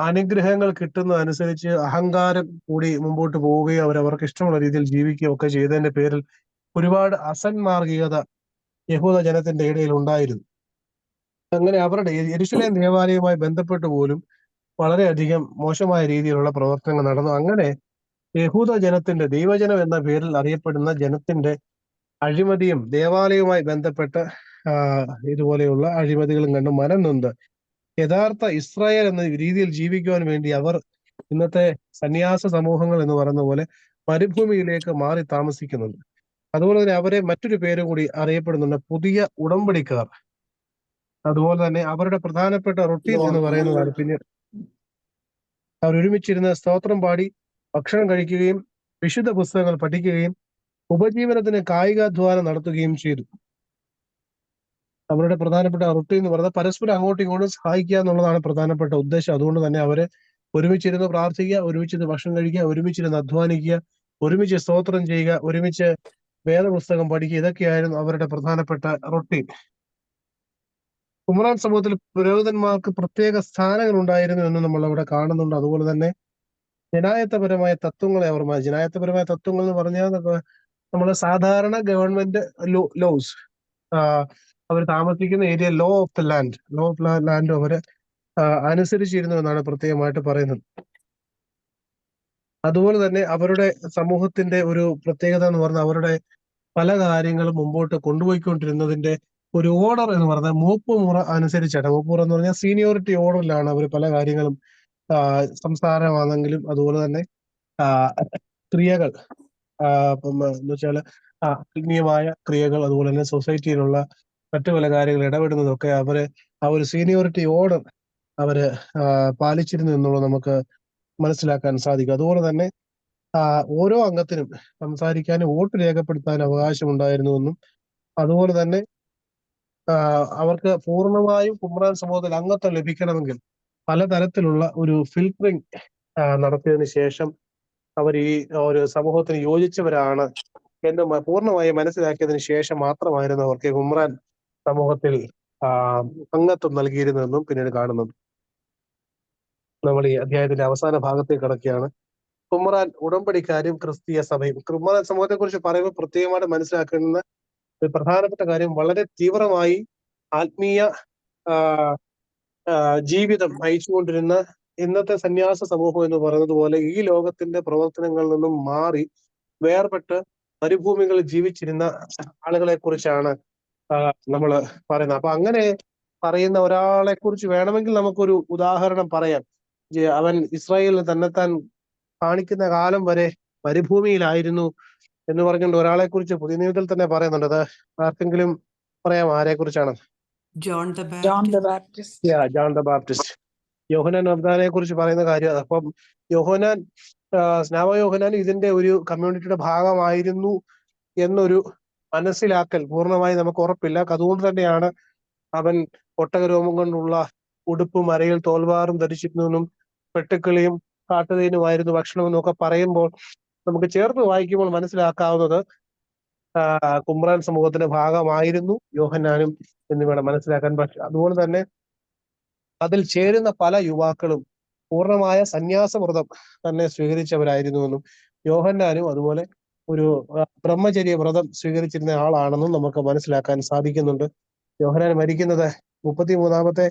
അനുഗ്രഹങ്ങൾ കിട്ടുന്നതനുസരിച്ച് അഹങ്കാരം കൂടി മുമ്പോട്ട് പോവുകയും അവരവർക്ക് ഇഷ്ടമുള്ള രീതിയിൽ ജീവിക്കുകയും ഒക്കെ ചെയ്തതിന്റെ പേരിൽ ഒരുപാട് അസന്മാർഗികത യഹൂദ ജനത്തിന്റെ ഇടയിൽ ഉണ്ടായിരുന്നു. അങ്ങനെ അവരുടെ യെരൂശലേം ദേവാലയവുമായി ബന്ധപ്പെട്ട് പോലും വളരെയധികം മോശമായ രീതിയിലുള്ള പ്രവർത്തനങ്ങൾ നടന്നു. അങ്ങനെ യഹൂദ ജനത്തിന്റെ, ദൈവജനം എന്ന പേരിൽ അറിയപ്പെടുന്ന ജനത്തിന്റെ അഴിമതിയും ദേവാലയവുമായി ബന്ധപ്പെട്ട് ഇതുപോലെയുള്ള അഴിമതികളും കണ്ട് മനം നൊന്ത് യഥാർത്ഥ ഇസ്രായേൽ എന്ന രീതിയിൽ ജീവിക്കുവാൻ വേണ്ടി അവർ ഇന്നത്തെ സന്യാസ സമൂഹങ്ങൾ എന്ന് പറയുന്ന പോലെ മരുഭൂമിയിലേക്ക് മാറി താമസിക്കുന്നുണ്ട്. അതുപോലെ തന്നെ അവരെ മറ്റൊരു പേര് കൂടി അറിയപ്പെടുന്നുണ്ട്, പുതിയ ഉടമ്പടിക്കാർ. അതുപോലെ തന്നെ അവരുടെ പ്രധാനപ്പെട്ട റൊട്ടീൻ എന്ന് പറയുന്നതാണ് പിന്നീട് അവർ ഒരുമിച്ചിരുന്ന് സ്തോത്രം പാടി ഭക്ഷണം കഴിക്കുകയും വിശുദ്ധ പുസ്തകങ്ങൾ പഠിക്കുകയും ഉപജീവനത്തിന് കായികാധ്വാനം നടത്തുകയും ചെയ്തു. അവരുടെ പ്രധാനപ്പെട്ട റൊട്ടീൻ എന്ന് പറയുന്നത് പരസ്പരം അങ്ങോട്ടും ഇങ്ങോട്ടും സഹായിക്കുക എന്നുള്ളതാണ് പ്രധാനപ്പെട്ട ഉദ്ദേശം. അതുകൊണ്ട് തന്നെ അവര് ഒരുമിച്ചിരുന്ന് പ്രാർത്ഥിക്കുക, ഒരുമിച്ചിരുന്ന് ഭക്ഷണം കഴിക്കുക, ഒരുമിച്ചിരുന്ന് അധ്വാനിക്കുക, ഒരുമിച്ച് സ്തോത്രം ചെയ്യുക, ഒരുമിച്ച് വേദപുസ്തകം പഠിക്കുക. ഇതൊക്കെയായിരുന്നു അവരുടെ പ്രധാനപ്പെട്ട റൊട്ടീൻ. കുമ്രാൻ സമൂഹത്തിൽ പുരോഹിതന്മാർക്ക് പ്രത്യേക സ്ഥാനങ്ങൾ ഉണ്ടായിരുന്നു എന്ന് നമ്മൾ അവിടെ കാണുന്നുണ്ട്. അതുപോലെ തന്നെ ജനായത്തപരമായ തത്വങ്ങളെ അവർ ജനായത്തപരമായ തത്വങ്ങൾ എന്ന് പറഞ്ഞാൽ നമ്മൾ സാധാരണ ഗവൺമെന്റ് ലോസ്, അവർ താമസിക്കുന്ന area law of the land അവര് അനുസരിച്ചിരുന്നു എന്നാണ് പ്രത്യേകമായിട്ട് പറയുന്നത്. അതുപോലെ തന്നെ അവരുടെ സമൂഹത്തിന്റെ ഒരു പ്രത്യേകത എന്ന് പറഞ്ഞാൽ അവരുടെ പല കാര്യങ്ങളും മുമ്പോട്ട് കൊണ്ടുപോയിക്കൊണ്ടിരുന്നതിന്റെ ഒരു ഓർഡർ എന്ന് പറഞ്ഞാൽ മൂപ്പുമുറ അനുസരിച്ചാണ്. മൂപ്പുമുറ എന്ന് പറഞ്ഞാൽ സീനിയോറിറ്റി ഓർഡറിലാണ് അവർ പല കാര്യങ്ങളും, സംസാരമാണെങ്കിലും അതുപോലെ തന്നെ ക്രിയകൾ, എന്ന് വെച്ചാൽ ആത്മീയമായ ക്രിയകൾ, അതുപോലെ തന്നെ സൊസൈറ്റിയിലുള്ള മറ്റു പല കാര്യങ്ങൾ ഇടപെടുന്നതൊക്കെ ആ ഒരു സീനിയോറിറ്റി ഓർഡർ അവര് പാലിച്ചിരുന്നു എന്നുള്ളത് നമുക്ക് മനസ്സിലാക്കാൻ സാധിക്കും. അതുപോലെ തന്നെ ഓരോ അംഗത്തിനും സംസാരിക്കാനും വോട്ട് രേഖപ്പെടുത്താനും അവകാശമുണ്ടായിരുന്നുവെന്നും, അതുപോലെ തന്നെ അവർക്ക് പൂർണ്ണമായും കുമ്രാൻ സമൂഹത്തിൽ അംഗത്വം ലഭിക്കണമെങ്കിൽ പലതരത്തിലുള്ള ഒരു ഫിൽറ്ററിങ് നടത്തിയതിനു ശേഷം അവർ ഈ ഒരു സമൂഹത്തിന് യോജിച്ചവരാണ് എന്ന് പൂർണ്ണമായും മനസ്സിലാക്കിയതിനു ശേഷം മാത്രമായിരുന്നു അവർക്ക് കുമ്രാൻ സമൂഹത്തിൽ അംഗത്വം നൽകിയിരുന്നതെന്നും പിന്നീട് കാണുന്നുണ്ട്. നമ്മൾ ഈ അധ്യായത്തിന്റെ അവസാന ഭാഗത്തേക്ക് കടക്കുകയാണ്. കുമ്രാൻ ഉടമ്പടിക്കാരും ക്രിസ്തീയ സഭയും. കുമ്രാൻ സമൂഹത്തെ കുറിച്ച് പറയുമ്പോൾ പ്രത്യേകമായിട്ട് മനസ്സിലാക്കുന്ന ഒരു പ്രധാനപ്പെട്ട കാര്യം, വളരെ തീവ്രമായി ആത്മീയ ജീവിതം നയിച്ചുകൊണ്ടിരുന്ന ഇന്നത്തെ സന്യാസ സമൂഹം എന്ന് പറയുന്നത് പോലെ ഈ ലോകത്തിന്റെ പ്രവർത്തനങ്ങളിൽ നിന്നും മാറി വേർപെട്ട് മരുഭൂമികളിൽ ജീവിച്ചിരുന്ന ആളുകളെ കുറിച്ചാണ് നമ്മൾ പറയുന്നത്. അപ്പൊ അങ്ങനെ പറയുന്ന ഒരാളെ കുറിച്ച് വേണമെങ്കിൽ നമുക്കൊരു ഉദാഹരണം പറയാം. അവൻ ഇസ്രായേലിൽ തന്നെത്താൻ കാണിക്കുന്ന കാലം വരെ മരുഭൂമിയിലായിരുന്നു എന്ന് പറഞ്ഞുകൊണ്ട് ഒരാളെ കുറിച്ച് പുതിയ നിയമത്തിൽ തന്നെ പറയുന്നുണ്ട്. അത് ആർക്കെങ്കിലും പറയാം ആരെ കുറിച്ചാണ്? John the Baptist. യോഹന്നാൻ മബ്ദാനെ കുറിച്ച് പറയുന്ന കാര്യം. അപ്പം യോഹന്നാൻ, സ്നാപക ഇതിന്റെ ഒരു കമ്മ്യൂണിറ്റിയുടെ ഭാഗമായിരുന്നു എന്നൊരു മനസ്സിലാക്കൽ പൂർണ്ണമായി നമുക്ക് ഉറപ്പില്ല. അതുകൊണ്ട് തന്നെയാണ് അവൻ ഒട്ടകരോമം കൊണ്ടുള്ള ഉടുപ്പും അരയിൽ തോൽവാറും ധരിച്ചിരുന്നെന്നും വെട്ടുക്കിളിയും കാട്ടുതേനുമായിരുന്നു ഭക്ഷണമെന്നും ഒക്കെ പറയുമ്പോൾ നമുക്ക് ചേർത്ത് വായിക്കുമ്പോൾ മനസ്സിലാക്കാവുന്നത് കുമ്രാൻ സമൂഹത്തിന്റെ ഭാഗമായിരുന്നു യോഹന്നാനും എന്ന് വേണം മനസ്സിലാക്കാൻ. പക്ഷെ അതുപോലെ തന്നെ അതിൽ ചേരുന്ന പല യുവാക്കളും പൂർണ്ണമായ സന്യാസവ്രതം തന്നെ സ്വീകരിച്ചവരായിരുന്നുവെന്നും യോഹന്നാനും അതുപോലെ ഒരു ബ്രഹ്മചര്യ വ്രതം സ്വീകരിച്ചിരുന്ന ആളാണെന്നും നമുക്ക് മനസ്സിലാക്കാൻ സാധിക്കുന്നുണ്ട്. യോഹന്നാൻ മരിക്കുന്നത് 33-ാമത്തെ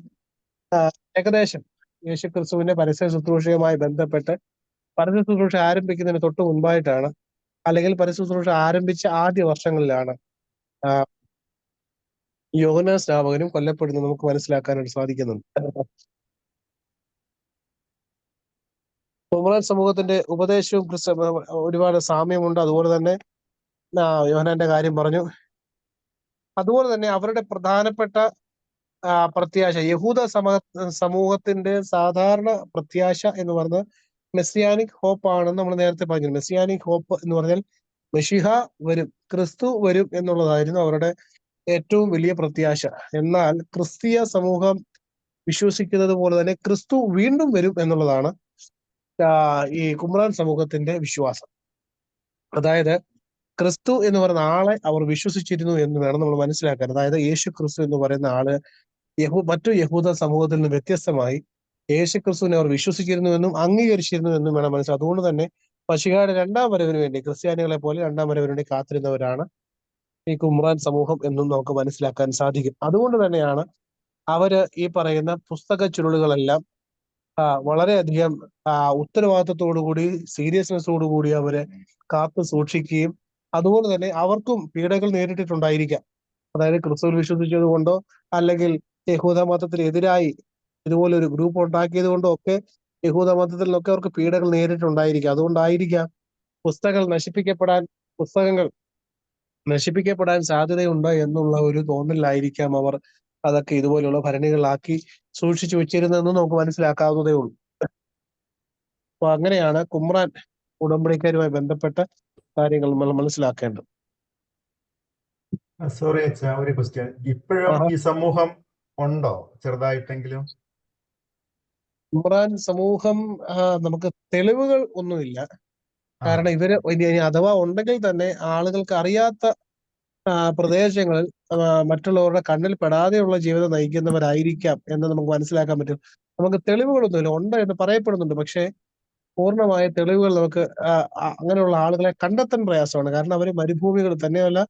ഏകദേശം യേശുക്രിസ്തുവിന്റെ പരസ്യ ശുശ്രൂഷയുമായി ബന്ധപ്പെട്ട് പരസ്യ ശുശ്രൂഷ ആരംഭിക്കുന്നതിന് തൊട്ട് മുൻപായിട്ടാണ്, അല്ലെങ്കിൽ പരസ്യ ശുശ്രൂഷ ആരംഭിച്ച ആദ്യ വർഷങ്ങളിലാണ് യോഹന്നാൻ സ്നാപകനും കൊല്ലപ്പെടുന്നത് നമുക്ക് മനസ്സിലാക്കാനായിട്ട് സാധിക്കുന്നുണ്ട്. കുമ്രാൻ സമൂഹത്തിന്റെ ഉപദേശവും ഒരുപാട് സാമ്യമുണ്ട്. അതുപോലെ തന്നെ യോഹന്നാന്റെ കാര്യം പറഞ്ഞു. അതുപോലെ തന്നെ അവരുടെ പ്രധാനപ്പെട്ട പ്രത്യാശ, യഹൂദ സമൂഹത്തിന്റെ സാധാരണ പ്രത്യാശ എന്ന് പറഞ്ഞാൽ മെസ്സിയാനിക് ഹോപ്പ് ആണെന്ന് നമ്മൾ നേരത്തെ പറഞ്ഞു. മെസ്സിയാനിക് ഹോപ്പ് എന്ന് പറഞ്ഞാൽ മെഷിഹ വരും, ക്രിസ്തു വരും എന്നുള്ളതായിരുന്നു അവരുടെ ഏറ്റവും വലിയ പ്രത്യാശ. എന്നാൽ ക്രിസ്തീയ സമൂഹം വിശ്വസിക്കുന്നത് പോലെ തന്നെ ക്രിസ്തു വീണ്ടും വരും എന്നുള്ളതാണ് ഈ കുമ്രാൻ സമൂഹത്തിന്റെ വിശ്വാസം. അതായത് ക്രിസ്തു എന്ന് പറയുന്ന ആളെ അവർ വിശ്വസിച്ചിരുന്നു എന്ന് വേണം നമ്മൾ മനസ്സിലാക്കാൻ. അതായത് യേശു ക്രിസ്തു എന്ന് പറയുന്ന ആള് മറ്റു യഹൂദ സമൂഹത്തിൽ നിന്ന് വ്യത്യസ്തമായി യേശു ക്രിസ്തുവിനെ അവർ വിശ്വസിച്ചിരുന്നുവെന്നും അംഗീകരിച്ചിരുന്നുവെന്നും വേണം മനസ്സിലാക്കുക. അതുകൊണ്ട് തന്നെ മശിഹയുടെ രണ്ടാം വരവിന് വേണ്ടി ക്രിസ്ത്യാനികളെ പോലെ രണ്ടാം വരവിന് വേണ്ടി കാത്തിരുന്നവരാണ് ഈ കുമ്രാൻ സമൂഹം എന്നും നമുക്ക് മനസ്സിലാക്കാൻ സാധിക്കും. അതുകൊണ്ട് തന്നെയാണ് അവര് ഈ പറയുന്ന പുസ്തക ചുരുളുകളെല്ലാം വളരെയധികം ഉത്തരവാദിത്തത്തോടുകൂടി സീരിയസ്നെസ്സോടുകൂടി അവര് കാത്തു സൂക്ഷിക്കുകയും അതുപോലെ തന്നെ അവർക്കും പീഡകൾ നേരിട്ടിട്ടുണ്ടായിരിക്കാം. അതായത് ക്രിസ്തുവിൽ വിശ്വസിച്ചത് കൊണ്ടോ അല്ലെങ്കിൽ യഹൂദ മതത്തിനെതിരായി ഇതുപോലെ ഒരു ഗ്രൂപ്പ് ഉണ്ടാക്കിയത് കൊണ്ടോ ഒക്കെ യഹൂദ മതത്തിൽ നിന്നൊക്കെ അവർക്ക് പീഡകൾ നേരിട്ടുണ്ടായിരിക്കാം. അതുകൊണ്ടായിരിക്കാം പുസ്തകങ്ങൾ നശിപ്പിക്കപ്പെടാൻ സാധ്യതയുണ്ട് എന്നുള്ള ഒരു തോന്നലിലായിരിക്കാം അവർ അതൊക്കെ ഇതുപോലെയുള്ള ഭരണികളിലാക്കി സൂക്ഷിച്ചു വെച്ചിരുന്നതെന്ന് നമുക്ക് മനസ്സിലാക്കാവുന്നതേ ഉള്ളൂ. അപ്പൊ അങ്ങനെയാണ് കുമ്രാൻ ഉടമ്പടിക്കാരുമായി ബന്ധപ്പെട്ട കാര്യങ്ങൾ നമ്മൾ മനസ്സിലാക്കേണ്ടത്. സോറി അച്ഛാ, ഒരു ക്വസ്റ്റ്യൻ. ഇപ്പോഴും ഈ സമൂഹം ഉണ്ടോ ചെറുതായിട്ടെങ്കിലും? കുമ്രാൻ സമൂഹം നമുക്ക് തെളിവുകൾ ഒന്നുമില്ല. കാരണം ഇവര് ഇനി അഥവാ ഉണ്ടെങ്കിൽ തന്നെ ആളുകൾക്ക് അറിയാത്ത പ്രദേശങ്ങളിൽ മറ്റുള്ളവരുടെ കണ്ണിൽ പെടാതെയുള്ള ജീവിതം നയിക്കുന്നവരായിരിക്കാം എന്ന് നമുക്ക് മനസ്സിലാക്കാൻ പറ്റും. നമുക്ക് തെളിവുകളൊന്നുമില്ല. ഉണ്ട് എന്ന് പറയപ്പെടുന്നുണ്ട്, പക്ഷേ പൂർണ്ണമായ തെളിവുകൾ നമുക്ക് അങ്ങനെയുള്ള ആളുകളെ കണ്ടെത്താൻ പ്രയാസമാണ്. കാരണം അവര് മരുഭൂമികൾ തന്നെയല്ല,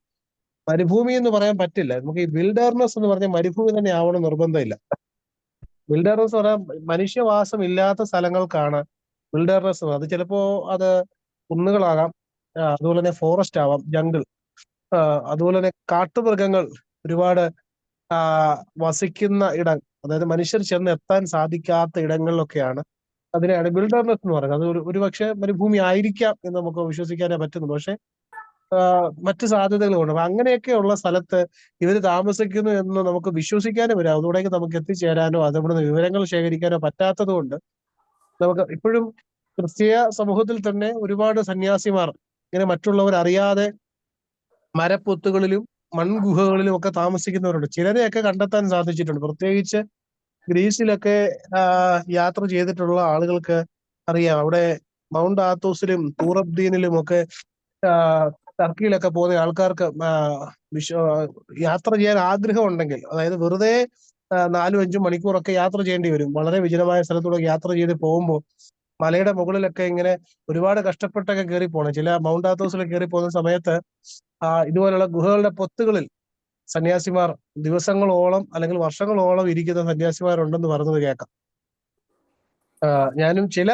മരുഭൂമി എന്ന് പറയാൻ പറ്റില്ല. നമുക്ക് ഈ വിൽഡർനെസ് എന്ന് പറഞ്ഞാൽ മരുഭൂമി തന്നെ ആവണം നിർബന്ധമില്ല. വിൽഡർനെസ് പറയാൻ മനുഷ്യവാസം ഇല്ലാത്ത സ്ഥലങ്ങൾക്കാണ് വിൽഡർനെസ്. അത് ചിലപ്പോ അത് കുന്നുകളാകാം, അതുപോലെ തന്നെ ഫോറസ്റ്റ് ആവാം, ജംഗിൾ, അതുപോലെ തന്നെ കാട്ടുമൃഗങ്ങൾ ഒരുപാട് വസിക്കുന്ന ഇടം, അതായത് മനുഷ്യർ ചെന്ന് എത്താൻ സാധിക്കാത്ത ഇടങ്ങളിലൊക്കെയാണ് അതിനെയാണ് വിൽഡർനെസ് എന്ന് പറയുന്നത്. അത് ഒരുപക്ഷെ മരുഭൂമി ആയിരിക്കാം എന്ന് നമുക്ക് വിശ്വസിക്കാനേ പറ്റുന്നുള്ളൂ. പക്ഷെ മറ്റു സാധ്യതകളുണ്ട്. അപ്പൊ അങ്ങനെയൊക്കെയുള്ള സ്ഥലത്ത് ഇവർ താമസിക്കുന്നു എന്ന് നമുക്ക് വിശ്വസിക്കാനും വരാം. അതുകൂടെ നമുക്ക് എത്തിച്ചേരാനോ അതിവിടുന്ന് വിവരങ്ങൾ ശേഖരിക്കാനോ പറ്റാത്തത് കൊണ്ട് നമുക്ക് ഇപ്പോഴും ക്രിസ്തീയ സമൂഹത്തിൽ തന്നെ ഒരുപാട് സന്യാസിമാർ ഇങ്ങനെ മറ്റുള്ളവർ അറിയാതെ മരപ്പൊത്തുകളിലും മൺഗുഹകളിലും ഒക്കെ താമസിക്കുന്നവരുണ്ട്. ചിലരെയൊക്കെ കണ്ടെത്താൻ സാധിച്ചിട്ടുണ്ട്. പ്രത്യേകിച്ച് ഗ്രീസിലൊക്കെ യാത്ര ചെയ്തിട്ടുള്ള ആളുകൾക്ക് അറിയാം. അവിടെ മൗണ്ട് ആത്തോസിലും തൂറബ്ദീനിലും ഒക്കെ ടർക്കിയിലൊക്കെ പോകുന്ന ആൾക്കാർക്ക് യാത്ര ചെയ്യാൻ ആഗ്രഹം ഉണ്ടെങ്കിൽ, അതായത് വെറുതെ 4-5 മണിക്കൂറൊക്കെ യാത്ര ചെയ്യേണ്ടി വരും. വളരെ വിജനമായ സ്ഥലത്തൂടെ യാത്ര ചെയ്ത് പോകുമ്പോൾ മലയുടെ മുകളിലൊക്കെ ഇങ്ങനെ ഒരുപാട് കഷ്ടപ്പെട്ടൊക്കെ കയറി പോകണം. ചില മൗണ്ട് ആത്തോസിലൊക്കെ കയറി പോകുന്ന സമയത്ത് ഇതുപോലുള്ള ഗുഹകളുടെ പൊത്തുകളിൽ സന്യാസിമാർ ദിവസങ്ങളോളം അല്ലെങ്കിൽ വർഷങ്ങളോളം ഇരിക്കുന്ന സന്യാസിമാരുണ്ടെന്ന് പറഞ്ഞത് കേൾക്കാം. ഞാനും ചില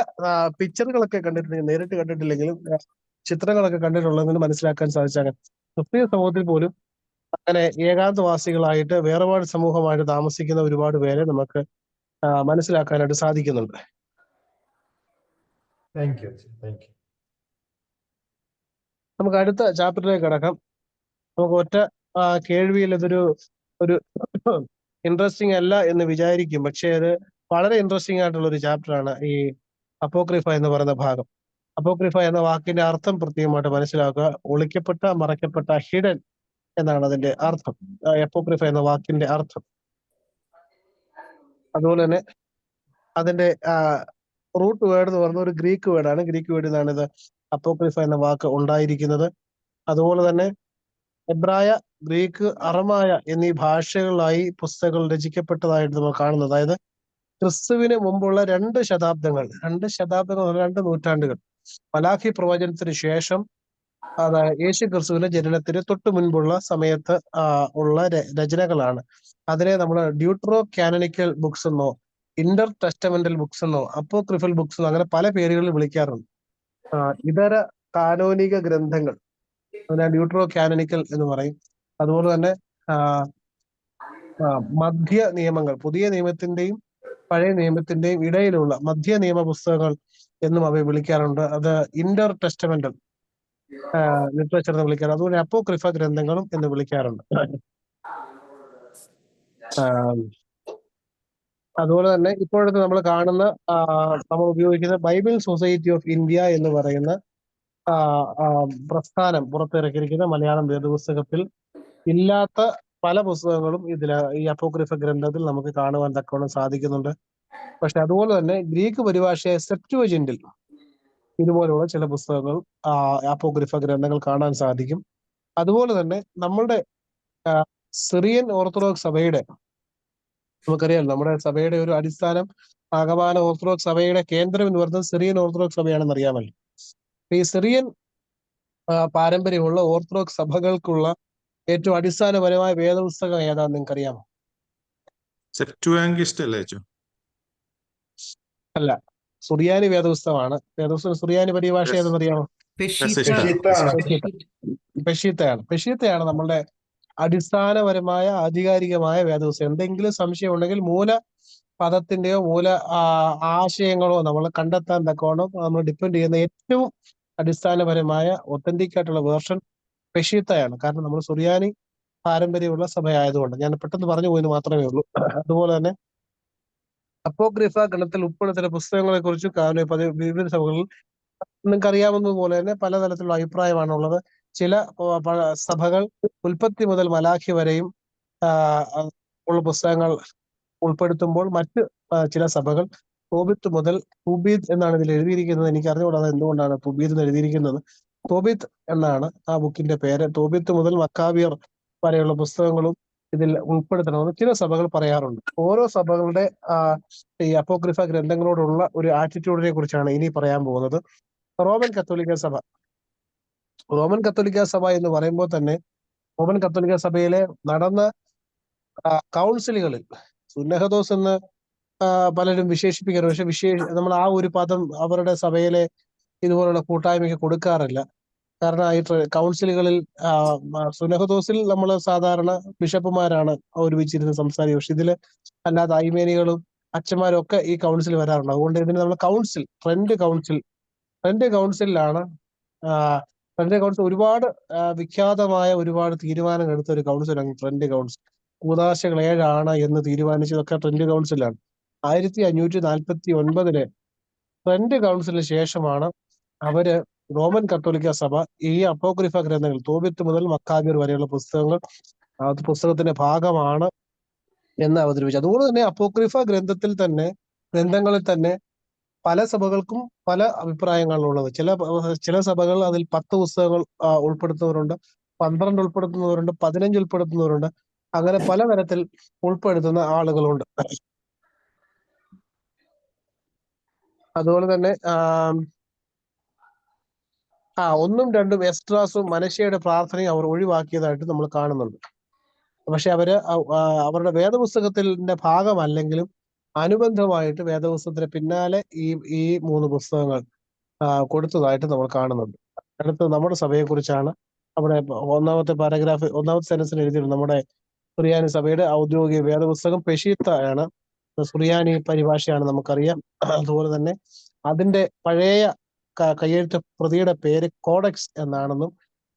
പിക്ചറുകളൊക്കെ കണ്ടിട്ടുണ്ട്, നേരിട്ട് കണ്ടിട്ടില്ലെങ്കിലും ചിത്രങ്ങളൊക്കെ കണ്ടിട്ടുള്ളതെന്ന് മനസ്സിലാക്കാൻ സാധിച്ചാൽ ക്രിസ്തീയ സമൂഹത്തിൽ പോലും അങ്ങനെ ഏകാന്തവാസികളായിട്ട് വേറെപാട് സമൂഹമായിട്ട് താമസിക്കുന്ന ഒരുപാട് പേരെ നമുക്ക് മനസ്സിലാക്കാനായിട്ട് സാധിക്കുന്നുണ്ട്. നമുക്ക് അടുത്ത ചാപ്റ്ററിലേക്ക് കടക്കാം. നമുക്ക് ഒറ്റ കേൾവിയിൽ ഇതൊരു ഇൻട്രസ്റ്റിംഗ് അല്ല എന്ന് വിചാരിക്കും, പക്ഷെ അത് വളരെ ഇൻട്രസ്റ്റിംഗ് ആയിട്ടുള്ള ഒരു ചാപ്റ്ററാണ് ഈ അപ്പോക്രിഫ എന്ന് പറയുന്ന ഭാഗം. അപ്പോക്രിഫ എന്ന വാക്കിന്റെ അർത്ഥം പ്രത്യേകമായിട്ട് മനസ്സിലാക്കുക. ഒളിക്കപ്പെട്ട, മറയ്ക്കപ്പെട്ട, ഹിഡൻ എന്നാണ് അതിന്റെ അർത്ഥം, അപ്പോക്രിഫ എന്ന വാക്കിന്റെ അർത്ഥം. അതുപോലെ തന്നെ അതിന്റെ റൂട്ട് വേർഡ് എന്ന് പറയുന്ന ഒരു ഗ്രീക്ക് വേർഡാണ്. ഗ്രീക്ക് വേർഡിൽ നിന്നാണ് ഇത് അപ്പോക്രിഫ എന്ന വാക്ക് ഉണ്ടായിരിക്കുന്നത്. അതുപോലെ തന്നെ എബ്രായ, ഗ്രീക്ക്, അറമായ എന്നീ ഭാഷകളിലായി പുസ്തകങ്ങൾ രചിക്കപ്പെട്ടതായിട്ട് നമ്മൾ കാണുന്നത്. അതായത് ക്രിസ്തുവിന് മുമ്പുള്ള 2 ശതാബ്ദങ്ങൾ, 2 നൂറ്റാണ്ടുകൾ, മലാഖി പ്രവചനത്തിന് ശേഷം, അതായത് യേശു ക്രിസ്തുവിന്റെ ജനനത്തിന് തൊട്ട് മുൻപുള്ള സമയത്ത് ഉള്ള രചനകളാണ്. അതിനെ നമ്മൾ ഡ്യൂട്രോ കാനനിക്കൽ ബുക്സ് എന്നോ ഇന്റർ ടെസ്റ്റമെന്റൽ ബുക്സ് എന്നോ അപ്പോക്രിഫൽ ബുക്സ് എന്നോ അങ്ങനെ പല പേരുകളിൽ വിളിക്കാറുണ്ട്. ഇതര കാനോനിക ഗ്രന്ഥങ്ങൾ, അതിനെ ഡ്യൂട്രോ കാനനിക്കൽ എന്ന് പറയും. അതുപോലെ തന്നെ മധ്യ നിയമങ്ങൾ, പുതിയ നിയമത്തിന്റെയും പഴയ നിയമത്തിന്റെയും ഇടയിലുള്ള മധ്യ നിയമ പുസ്തകങ്ങൾ എന്നും അവയെ വിളിക്കാറുണ്ട്. അത് ഇന്റർ ടെസ്റ്റമെന്റൽ ലിറ്ററേച്ചർ എന്ന് വിളിക്കാറുണ്ട്. അതുപോലെ അപ്പോക്രിഫ ഗ്രന്ഥങ്ങളും എന്ന് വിളിക്കാറുണ്ട്. അതുപോലെ തന്നെ ഇപ്പോഴത്തെ നമ്മൾ കാണുന്ന, നമ്മൾ ഉപയോഗിക്കുന്ന ബൈബിൾ സൊസൈറ്റി ഓഫ് ഇന്ത്യ എന്ന് പറയുന്ന പ്രസ്ഥാനം പുറത്തിറക്കിയിരിക്കുന്ന മലയാളം വേദപുസ്തകത്തിൽ ഇല്ലാത്ത പല പുസ്തകങ്ങളും ഈ അപ്പോക്രിഫ ഗ്രന്ഥത്തിൽ നമുക്ക് കാണുവാൻ തക്കവണ്ണം സാധിക്കുന്നുണ്ട്. പക്ഷെ അതുപോലെ തന്നെ ഗ്രീക്ക് പരിഭാഷയായ സെപ്റ്റുവജിന്റിൽ ഇതുപോലെയുള്ള ചില പുസ്തകങ്ങൾ, അപ്പോക്രിഫ ഗ്രന്ഥങ്ങൾ കാണാൻ സാധിക്കും. അതുപോലെ തന്നെ നമ്മളുടെ സിറിയൻ ഓർത്തഡോക്സ് സഭയുടെ, നമുക്കറിയാം നമ്മുടെ സഭയുടെ ഒരു അടിസ്ഥാനം, ആഗമാന ഓർത്തഡോക്സ് സഭയുടെ കേന്ദ്രം എന്ന് പറയുന്നത് സിറിയൻ ഓർത്തഡോക്സ് സഭയാണെന്ന് അറിയാമല്ലോ. ഈ സിറിയൻ പാരമ്പര്യമുള്ള ഓർത്തഡോക്സ് സഭകൾക്കുള്ള ഏറ്റവും അടിസ്ഥാനപരമായ വേദപുസ്തകം ഏതാന്ന് നിങ്ങൾക്ക് അറിയാമോ? സെപ്റ്റുവാങ്കിസ്റ്റ് അല്ലേ അച്ഛോ? അല്ല, സുറിയാനി വേദപുസ്തകമാണ്. വേദപുസ്തകം സുറിയാനി പരിഭാഷ ഏതെന്നറിയാമോ? Peshitta. പെഷിത്താണ്. പെഷീത്തയാണ് നമ്മളുടെ അടിസ്ഥാനപരമായ ആധികാരികമായ വേദപുസ്തകം. എന്തെങ്കിലും സംശയം ഉണ്ടെങ്കിൽ മൂല പദത്തിന്റെയോ മൂല ആശയങ്ങളോ നമ്മൾ കണ്ടെത്താൻ തക്കോണം നമ്മൾ ഡിപ്പെൻഡ് ചെയ്യുന്ന ഏറ്റവും അടിസ്ഥാനപരമായ ഒത്തന്റിക് ആയിട്ടുള്ള വേർഷൻ പെഷീത്തയാണ്. കാരണം നമ്മൾ സുറിയാനി പാരമ്പര്യമുള്ള സഭയായതുകൊണ്ട്. ഞാൻ പെട്ടെന്ന് പറഞ്ഞു പോയെന്ന് മാത്രമേ ഉള്ളൂ. അതുപോലെ തന്നെ അപ്പോക്രിഫ ഗണത്തിൽ ഉൾപ്പെടുന്ന ചില പുസ്തകങ്ങളെ കുറിച്ച് വിവിധ സഭകളിൽ നിങ്ങൾക്ക് അറിയാവുന്നതുപോലെ തന്നെ പലതരത്തിലുള്ള അഭിപ്രായമാണുള്ളത്. ചില സഭകൾ ഉൽപ്പത്തി മുതൽ മലാഖി വരെയും ഉള്ള പുസ്തകങ്ങൾ ഉൾപ്പെടുത്തുമ്പോൾ മറ്റ് ചില സഭകൾ തോബിത്ത് മുതൽ തുബീദ് എന്നാണ് ഇതിൽ എഴുതിയിരിക്കുന്നത്. എനിക്ക് അറിഞ്ഞുകൂടാതെ എന്തുകൊണ്ടാണ് തുബീദ് എന്ന് എഴുതിയിരിക്കുന്നത്. തോബിത്ത് എന്നാണ് ആ ബുക്കിന്റെ പേര്. തോബിത്ത് മുതൽ മക്കാബിയർ വരെയുള്ള പുസ്തകങ്ങളും ഇതിൽ ഉൾപ്പെടുത്തണമെന്ന് ചില സഭകൾ പറയാറുണ്ട്. ഓരോ സഭകളുടെ ഈ അപ്പോക്രിഫ ഗ്രന്ഥങ്ങളോടുള്ള ഒരു ആറ്റിറ്റ്യൂഡിനെ കുറിച്ചാണ് ഇനി പറയാൻ പോകുന്നത്. റോമൻ കത്തോലിക്ക സഭ. റോമൻ കത്തോലിക്ക സഭ എന്ന് പറയുമ്പോൾ തന്നെ റോമൻ കത്തോലിക്ക സഭയിലെ നടന്ന കൗൺസിലുകളിൽ സുന്നഹദോസ് എന്ന് പലരും വിശേഷിപ്പിക്കാറ്. പക്ഷെ നമ്മൾ ആ ഒരു പദം അവരുടെ സഭയിലെ ഇതുപോലുള്ള കൂട്ടായ്മയ്ക്ക് കൊടുക്കാറില്ല. കാരണം ഈ കൗൺസിലുകളിൽ സുന്നഹദോസിൽ നമ്മൾ സാധാരണ ബിഷപ്പുമാരാണ് ഒരുമിച്ചിരുന്ന് സംസാരിക്കുക. പക്ഷെ ഇതില് അല്ലാതെ ഐമേനികളും അച്ഛന്മാരും ഒക്കെ ഈ കൗൺസിൽ വരാറുണ്ട്. അതുകൊണ്ട് ഇതിന് നമ്മൾ കൗൺസിൽ, ട്രെൻഡ് കൗൺസിലാണ്. ട്രെൻഡ് കൗൺസിൽ ഒരുപാട് വിഖ്യാതമായ ഒരുപാട് തീരുമാനങ്ങൾ എടുത്ത ഒരു കൗൺസിലാണ് ട്രെൻഡ് കൗൺസിൽ. കൂദാശകൾ 7 എന്ന് തീരുമാനിച്ചതൊക്കെ ട്രെൻഡ് കൗൺസിലാണ്. 1549 ട്രെൻഡ് കൗൺസിലിന് ശേഷമാണ് അവര് റോമൻ കത്തോലിക്ക സഭ ഈ അപ്പോക്രിഫ ഗ്രന്ഥങ്ങൾ തോബിത്ത് മുതൽ മക്കാബിർ വരെയുള്ള പുസ്തകത്തിന്റെ ഭാഗമാണ് എന്ന് അവതരിപ്പിച്ചു. അതുകൊണ്ട് തന്നെ അപ്പോക്രിഫ ഗ്രന്ഥങ്ങളിൽ തന്നെ പല സഭകൾക്കും പല അഭിപ്രായങ്ങളുള്ളത്. ചില സഭകൾ അതിൽ 10 പുസ്തകങ്ങൾ ഉൾപ്പെടുത്തുന്നവരുണ്ട്, 12 ഉൾപ്പെടുത്തുന്നവരുണ്ട്, 15 ഉൾപ്പെടുത്തുന്നവരുണ്ട്. അങ്ങനെ പലതരത്തിൽ ഉൾപ്പെടുത്തുന്ന ആളുകളുണ്ട്. അതുപോലെ തന്നെ 1ഉം 2ഉം എസ്ട്രാസും മനശ്ശെയുടെ പ്രാർത്ഥനയും അവർ ഒഴിവാക്കിയതായിട്ട് നമ്മൾ കാണുന്നുണ്ട്. പക്ഷെ അവരുടെ വേദപുസ്തകത്തിന്റെ ഭാഗമല്ലെങ്കിലും അനുബന്ധമായിട്ട് വേദപുസ്തകത്തിന് പിന്നാലെ ഈ 3 പുസ്തകങ്ങൾ കൊടുത്തതായിട്ട് നമ്മൾ കാണുന്നുണ്ട്. അടുത്തത് നമ്മുടെ സഭയെ കുറിച്ചാണ്. അവിടെ ഒന്നാമത്തെ സെൻറ്റൻസിൽ എഴുതിയിട്ടുണ്ട്. നമ്മുടെ സുറിയാനി സഭയുടെ ഔദ്യോഗിക വേദപുസ്തകം പെഷീത്ത ആണ്. സുറിയാനി പരിഭാഷയാണ് നമുക്കറിയാം. അതുപോലെ തന്നെ അതിന്റെ പഴയ കയ്യെഴുത്ത് പ്രതിയുടെ പേര് കോഡെക്സ് എന്നാണെന്നും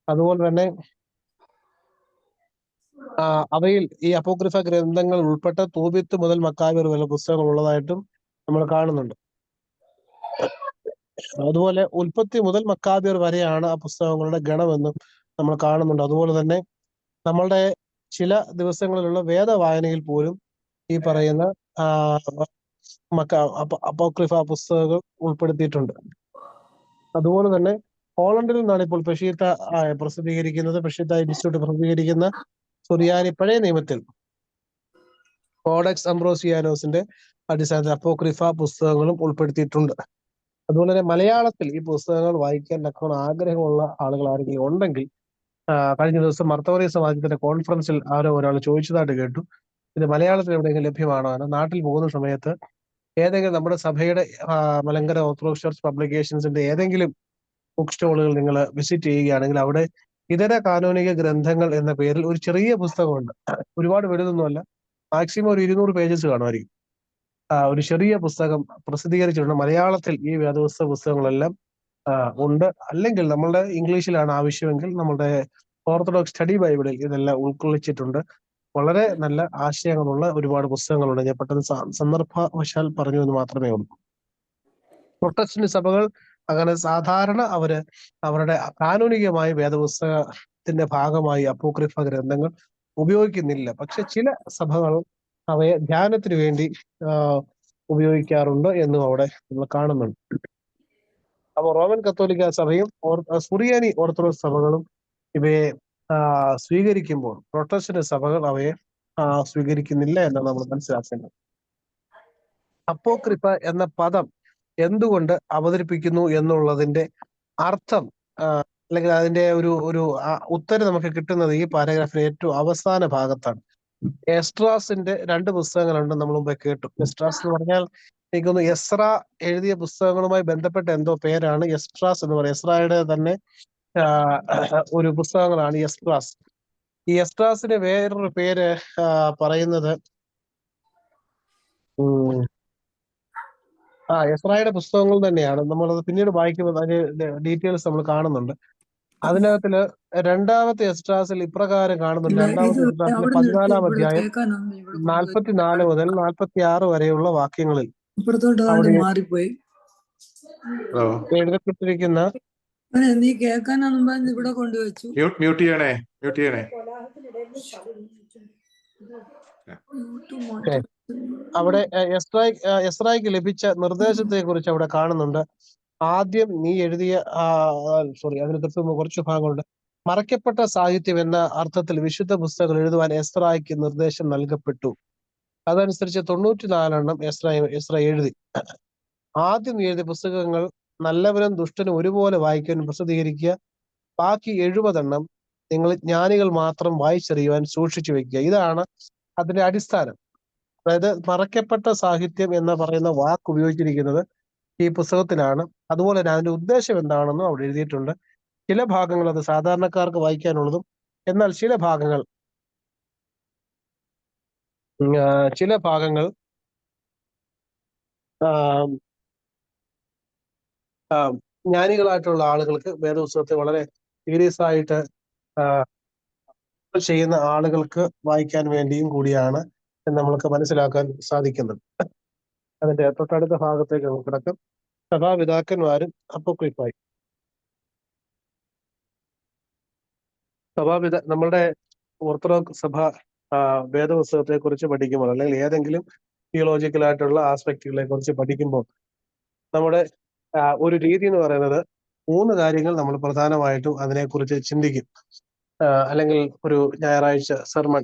അതുപോലെ തന്നെ അവയിൽ ഈ അപ്പോക്രിഫ ഗ്രന്ഥങ്ങൾ ഉൾപ്പെട്ട തോബിത്ത് മുതൽ മക്കാബിർ വരെ പുസ്തകങ്ങൾ ഉള്ളതായിട്ടും നമ്മൾ കാണുന്നുണ്ട്. അതുപോലെ ഉൽപ്പത്തി മുതൽ മക്കാബിർ വരെയാണ് ആ പുസ്തകങ്ങളുടെ ഗണമെന്നും നമ്മൾ കാണുന്നുണ്ട്. അതുപോലെ തന്നെ നമ്മളുടെ ചില ദിവസങ്ങളിലുള്ള വേദവായനയിൽ പോലും ഈ പറയുന്ന അപ്പോക്രിഫ പുസ്തകങ്ങൾ ഉൾപ്പെടുത്തിയിട്ടുണ്ട്. അതുപോലെ തന്നെ ഹോളണ്ടിൽ നിന്നാണ് ഇപ്പോൾ പെഷീത്ത ഇൻസ്റ്റിറ്റ്യൂട്ട് പ്രസിദ്ധീകരിക്കുന്ന സുറിയാനി പഴയ നിയമത്തിൽ കോഡെക്സ് അംബ്രോസിയാനോസിന്റെ അടിസ്ഥാനത്തിൽ അപ്പോക്രിഫ പുസ്തകങ്ങളും ഉൾപ്പെടുത്തിയിട്ടുണ്ട്. അതുപോലെ തന്നെ മലയാളത്തിൽ ഈ പുസ്തകങ്ങൾ വായിക്കാൻ തക്കവണ്ണം ആഗ്രഹമുള്ള ആളുകൾ ആരെങ്കിലും ഉണ്ടെങ്കിൽ കഴിഞ്ഞ ദിവസം മർത്തോറിയ സമാജത്തിന്റെ കോൺഫറൻസിൽ ഒരാൾ ചോദിച്ചതായിട്ട് കേട്ടു. ഇത് മലയാളത്തിൽ എവിടെയെങ്കിലും ലഭ്യമാണോ? നാട്ടിൽ പോകുന്ന സമയത്ത് ഏതെങ്കിലും നമ്മുടെ സഭയുടെ മലങ്കര ഓർത്തഡോക്സ് ചർച്ച് പബ്ലിക്കേഷൻസിന്റെ ഏതെങ്കിലും ബുക്ക് സ്റ്റോളുകൾ നിങ്ങൾ വിസിറ്റ് ചെയ്യുകയാണെങ്കിൽ അവിടെ ഇതര കാനോനിക ഗ്രന്ഥങ്ങൾ എന്ന പേരിൽ ഒരു ചെറിയ പുസ്തകമുണ്ട്. ഒരുപാട് വലുതൊന്നുമല്ല, മാക്സിമം ഒരു 200 പേജസ് കാണുമായിരിക്കും. ഒരു ചെറിയ പുസ്തകം പ്രസിദ്ധീകരിച്ചിട്ടുണ്ട്. മലയാളത്തിൽ ഈ പുസ്തകങ്ങളെല്ലാം ഉണ്ട്. അല്ലെങ്കിൽ നമ്മളുടെ ഇംഗ്ലീഷിലാണ് ആവശ്യമെങ്കിൽ നമ്മളുടെ ഓർത്തഡോക്സ് സ്റ്റഡി ബൈബിളിൽ ഇതെല്ലാം ഉൾക്കൊള്ളിച്ചിട്ടുണ്ട്. വളരെ നല്ല ആശയങ്ങളുള്ള ഒരുപാട് പുസ്തകങ്ങളുണ്ട്. ഞാൻ പെട്ടെന്ന് സന്ദർഭവശാൽ പറഞ്ഞു എന്ന് മാത്രമേ ഉള്ളൂ. പ്രൊട്ടസ്റ്റന്റ് സഭകൾ അങ്ങനെ സാധാരണ അവരുടെ കാനോനികമായ വേദപുസ്തകത്തിന്റെ ഭാഗമായി അപ്പോക്രിഫ ഗ്രന്ഥങ്ങൾ ഉപയോഗിക്കുന്നില്ല. പക്ഷെ ചില സഭകൾ അവയെ ധ്യാനത്തിന് വേണ്ടി ഉപയോഗിക്കാറുണ്ട് എന്നും അവിടെ നമ്മൾ കാണുന്നുണ്ട്. അപ്പോൾ റോമൻ കത്തോലിക്ക സഭയും സുറിയാനി ഓർത്തഡോക്സ് സഭകളും ഇവയെ സ്വീകരിക്കുമ്പോൾ പ്രൊട്ടസ്റ്റന്റ് സഭകൾ അവയെ സ്വീകരിക്കുന്നില്ല എന്നാണ് നമ്മൾ മനസ്സിലാക്കേണ്ടത്. അപ്പോക്രിഫ എന്ന പദം എന്തുകൊണ്ട് അവതരിപ്പിക്കുന്നു എന്നുള്ളതിന്റെ അർത്ഥം അല്ലെങ്കിൽ അതിന്റെ ഒരു ഉത്തരം നമുക്ക് കിട്ടുന്നത് ഈ പാരഗ്രാഫിന്റെ ഏറ്റവും അവസാന ഭാഗത്താണ്. എസ്ട്രാസിന്റെ 2 പുസ്തകങ്ങളുണ്ട്, നമ്മൾ മുമ്പേ കേട്ടു. എസ്ട്രാസ് എന്ന് പറഞ്ഞാൽ എനിക്കൊന്ന് എസ്ര എഴുതിയ പുസ്തകങ്ങളുമായി ബന്ധപ്പെട്ട എന്തോ പേരാണ് എസ്ട്രാസ് എന്ന് പറയുന്നത്. എസ്രായുടെ തന്നെ ഒരു പുസ്തകങ്ങളാണ് എസ്ട്രാസ്. ഈ എസ്ട്രാസിന്റെ വേറൊരു പേര് പറയുന്നത് എസ്രായുടെ പുസ്തകങ്ങൾ തന്നെയാണ്. നമ്മളത് പിന്നീട് വായിക്കുമ്പോൾ അതിന്റെ ഡീറ്റെയിൽസ് നമ്മൾ കാണുന്നുണ്ട്. അതിനകത്തില് 2-ാമത്തെ എസ്ട്രാസിൽ ഇപ്രകാരം കാണുന്നുണ്ട്. 2-ാമത്തെ എസ്ട്രാസിലെ 14-ാം അധ്യായം 44 മുതൽ 46 വരെയുള്ള വാക്യങ്ങളിൽ അവിടെ മാറിപ്പോയി. എഴുതപ്പെട്ടിരിക്കുന്ന നീ കേൾക്കാനാന്നും പറഞ്ഞ് ഇവിടെ കൊണ്ടുവച്ചു. മ്യൂട്ട് ചെയ്യണേ. അവിടെ എസ്രായിക്ക് ലഭിച്ച നിർദ്ദേശത്തെ കുറിച്ച് അവിടെ കാണുന്നുണ്ട്. ആദ്യം നീ എഴുതിയ അതിന് തൊട്ട് കുറച്ച് ഭാഗങ്ങളുണ്ട്. മറയ്ക്കപ്പെട്ട സാഹിത്യം എന്ന അർത്ഥത്തിൽ വിശുദ്ധ പുസ്തകങ്ങൾ എഴുതുവാൻ എസ്രായിക്ക് നിർദ്ദേശം നൽകപ്പെട്ടു. അതനുസരിച്ച് 94 എസ്ര എഴുതി. ആദ്യം എഴുതിയ പുസ്തകങ്ങൾ നല്ലവനും ദുഷ്ടനും ഒരുപോലെ വായിക്കാനും പ്രസിദ്ധീകരിക്കുക. ബാക്കി 70 നിങ്ങൾ ജ്ഞാനികൾ മാത്രം വായിച്ചറിയുവാൻ സൂക്ഷിച്ചു വെക്കുക. ഇതാണ് അതിന്റെ അടിസ്ഥാനം. അതായത് മറയ്ക്കപ്പെട്ട സാഹിത്യം എന്ന് പറയുന്ന വാക്ക് ഉപയോഗിച്ചിരിക്കുന്നത് ഈ പുസ്തകത്തിലാണ്. അതുപോലെ തന്നെ അതിന്റെ ഉദ്ദേശം എന്താണെന്നും അവിടെ എഴുതിയിട്ടുണ്ട്. ചില ഭാഗങ്ങൾ അത് സാധാരണക്കാർക്ക് വായിക്കാനുള്ളതും, എന്നാൽ ചില ഭാഗങ്ങൾ ജ്ഞാനികളായിട്ടുള്ള ആളുകൾക്ക്, വേദപുസ്തകത്തെ വളരെ സീരിയസ് ആയിട്ട് ചെയ്യുന്ന ആളുകൾക്ക് വായിക്കാൻ വേണ്ടിയും കൂടിയാണ് എന്ന് നമ്മൾക്ക് മനസ്സിലാക്കാൻ സാധിക്കുന്നുണ്ട്. അതിന്റെ തൊട്ടടുത്ത ഭാഗത്തേക്ക് നമുക്ക് കിടക്കും. സഭാപിതാക്കന്മാരും അപ്പോക്രിഫായി. നമ്മളുടെ ഓർത്തഡോക്സ് സഭ വേദപുസ്തകത്തെ കുറിച്ച് പഠിക്കുമ്പോൾ, അല്ലെങ്കിൽ ഏതെങ്കിലും തിയോളജിക്കൽ ആയിട്ടുള്ള ആസ്പെക്റ്റുകളെ കുറിച്ച് പഠിക്കുമ്പോൾ നമ്മുടെ ഒരു രീതി എന്ന് പറയുന്നത് 3 കാര്യങ്ങൾ നമ്മൾ പ്രധാനമായിട്ടും അതിനെക്കുറിച്ച് ചിന്തിക്കും. അല്ലെങ്കിൽ ഒരു ഞായറാഴ്ച സെർമൺ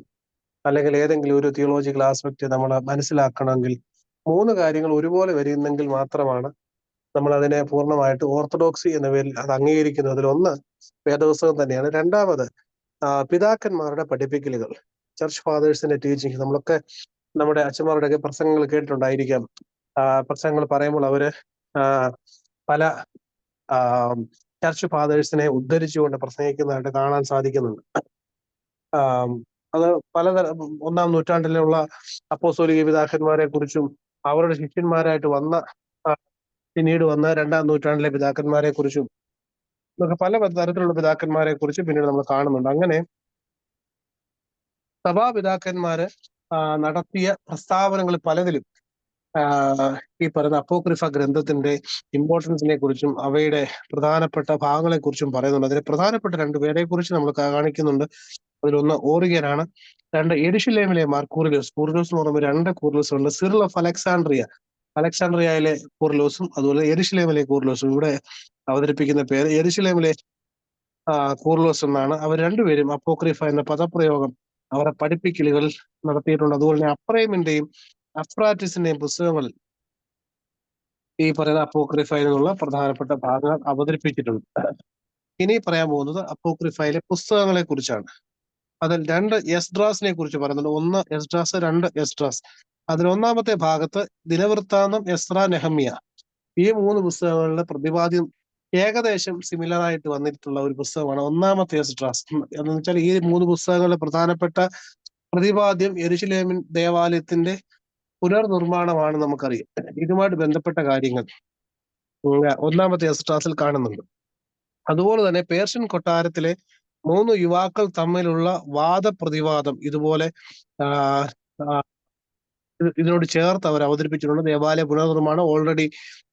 അല്ലെങ്കിൽ ഏതെങ്കിലും ഒരു തിയോളജിക്കൽ ആസ്പെക്ട് നമ്മൾ മനസ്സിലാക്കണമെങ്കിൽ 3 കാര്യങ്ങൾ ഒരുപോലെ വരുന്നെങ്കിൽ മാത്രമാണ് നമ്മൾ അതിനെ പൂർണ്ണമായിട്ട് ഓർത്തഡോക്സി എന്ന പേരിൽ അത് അംഗീകരിക്കുന്നത്. അതിലൊന്ന് വേദപുസ്തകം തന്നെയാണ്. 2-ാമത് പിതാക്കന്മാരുടെ പഠിപ്പിക്കലുകൾ, ചർച്ച് ഫാദേഴ്സിന്റെ ടീച്ചിങ്. നമ്മളൊക്കെ നമ്മുടെ അച്ഛന്മാരുടെയൊക്കെ പ്രസംഗങ്ങൾ കേട്ടിട്ടുണ്ടായിരിക്കാം. പ്രസംഗങ്ങൾ പറയുമ്പോൾ അവര് പല ചർച്ച് ഫാദേഴ്സിനെ ഉദ്ധരിച്ചുകൊണ്ട് പ്രസംഗിക്കുന്നതായിട്ട് കാണാൻ സാധിക്കുന്നുണ്ട്. അത് പലതരം 1-ാം നൂറ്റാണ്ടിലുള്ള അപ്പോസ്തോലിക പിതാക്കന്മാരെ കുറിച്ചും അവരുടെ ശിഷ്യന്മാരായിട്ട് പിന്നീട് വന്ന 2-ാം നൂറ്റാണ്ടിലെ പിതാക്കന്മാരെ കുറിച്ചും പല തരത്തിലുള്ള പിതാക്കന്മാരെ കുറിച്ച് പിന്നീട് നമ്മൾ കാണുന്നുണ്ട്. അങ്ങനെ സഭാപിതാക്കന്മാര് നടത്തിയ പ്രസ്താവനകൾ പലതിലും ഈ പറയുന്ന അപ്പോക്രിഫ ഗ്രന്ഥത്തിന്റെ ഇമ്പോർട്ടൻസിനെ കുറിച്ചും അവയുടെ പ്രധാനപ്പെട്ട ഭാഗങ്ങളെ കുറിച്ചും പറയുന്നുണ്ട്. അതിലെ പ്രധാനപ്പെട്ട 2 പേരെ കുറിച്ച് നമ്മൾ കാണിക്കുന്നുണ്ട്. അതിലൊന്ന് ഓറിഗനാണ്. 2 യെരുശലേമിലെ മാർ കൂറിലോസ്. കൂറിലോസ് എന്ന് പറയുമ്പോൾ 2 കൂറിലോസ് ഉണ്ട്. സിറിൽ ഓഫ് അലക്സാണ്ട്രിയയിലെ കൂറിലോസും അതുപോലെ യെരുശലേമിലെ കൂറിലോസും. ഇവിടെ അവതരിപ്പിക്കുന്ന പേര് യെരുശലേമിലെ കൂറിലോസ് എന്നാണ്. അവർ 2 പേരും അപ്പോക്രിഫ എന്ന പദപ്രയോഗം അവരുടെ പഠിപ്പിക്കലുകൾ നടത്തിയിട്ടുണ്ട്. അതുപോലെ തന്നെ അപ്രൈമിന്റെയും അഫ്രാറ്റിസിന്റെയും പുസ്തകങ്ങളിൽ ഈ പറയുന്ന അപ്പോക്രിഫയിൽ നിന്നുള്ള പ്രധാനപ്പെട്ട ഭാഗങ്ങൾ അവതരിപ്പിച്ചിട്ടുണ്ട്. ഇനി പറയാൻ പോകുന്നത് അപ്പോക്രിഫയിലെ പുസ്തകങ്ങളെ കുറിച്ചാണ്. അതിൽ 2 എസ്ഡ്രാസിനെ കുറിച്ച് പറയുന്നുണ്ട്. 1 എസ്ഡ്രാസ്, 2 എസ്ഡ്രാസ്. അതിൽ 1-ാമത്തെ ഭാഗത്ത് ദിനവൃത്താന്തം, എസ്രാ, നെഹമ്യ, ഈ 3 പുസ്തകങ്ങളുടെ പ്രതിപാദ്യം ഏകദേശം സിമിലർ ആയിട്ട് വന്നിട്ടുള്ള ഒരു പുസ്തകമാണ് 1-ാമത്തെ എസ്ഡ്രാസ്. എന്ന് വെച്ചാൽ ഈ 3 പുസ്തകങ്ങളുടെ പ്രധാനപ്പെട്ട പ്രതിപാദ്യം യെരുശലേമിൻ ദേവാലയത്തിന്റെ പുനർനിർമ്മാണമാണ് നമുക്കറിയാം. ഇതുമായിട്ട് ബന്ധപ്പെട്ട കാര്യങ്ങൾ 1-ാമത്തെ എസ്ഡ്രാസിൽ കാണുന്നുണ്ട്. അതുപോലെ തന്നെ പേർഷ്യൻ കൊട്ടാരത്തിലെ 3 യുവാക്കൾ തമ്മിലുള്ള വാദപ്രതിവാദം ഇതുപോലെ ഇതിനോട് ചേർത്ത് അവർ അവതരിപ്പിച്ചിട്ടുണ്ട്. ദേവാലയ പുനർനിർമ്മാണം ഓൾറെഡി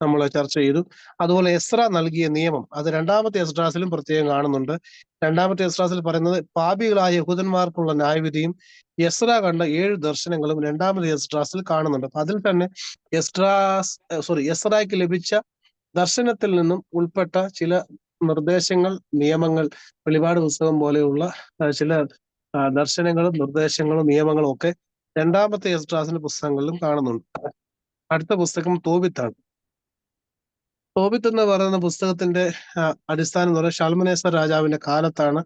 നമ്മൾ ചർച്ച ചെയ്തു. അതുപോലെ എസ്ര നൽകിയ നിയമം, അത് 2-ാമത്തെ എസ്ഡ്രാസിലും പ്രത്യേകം കാണുന്നുണ്ട്. 2-ാമത്തെ എസ്ഡ്രാസിൽ പറയുന്നത് പാപികളായ യഹൂദന്മാർക്കുള്ള ന്യായവിധിയും എസ്ര കണ്ട 7 ദർശനങ്ങളും 2-ാമത്തെ എസ്ഡ്രാസിൽ കാണുന്നുണ്ട്. അപ്പൊ അതിൽ തന്നെ എസ്രായ്ക്ക് ലഭിച്ച ദർശനത്തിൽ നിന്നും ഉൾപ്പെട്ട ചില നിർദ്ദേശങ്ങൾ, നിയമങ്ങൾ, വെളിപാട് പുസ്തകം പോലെയുള്ള ചില ദർശനങ്ങളും നിർദ്ദേശങ്ങളും നിയമങ്ങളും ഒക്കെ 2-ാമത്തെ എസ്ഡ്രാസിന്റെ പുസ്തകങ്ങളിലും കാണുന്നുണ്ട്. അടുത്ത പുസ്തകം തോബിത്താണ്. തോബിത്ത് എന്ന് പറയുന്ന പുസ്തകത്തിന്റെ അടിസ്ഥാനം എന്ന് പറയുന്നത് ഷൽമനേസർ രാജാവിന്റെ കാലത്താണ്.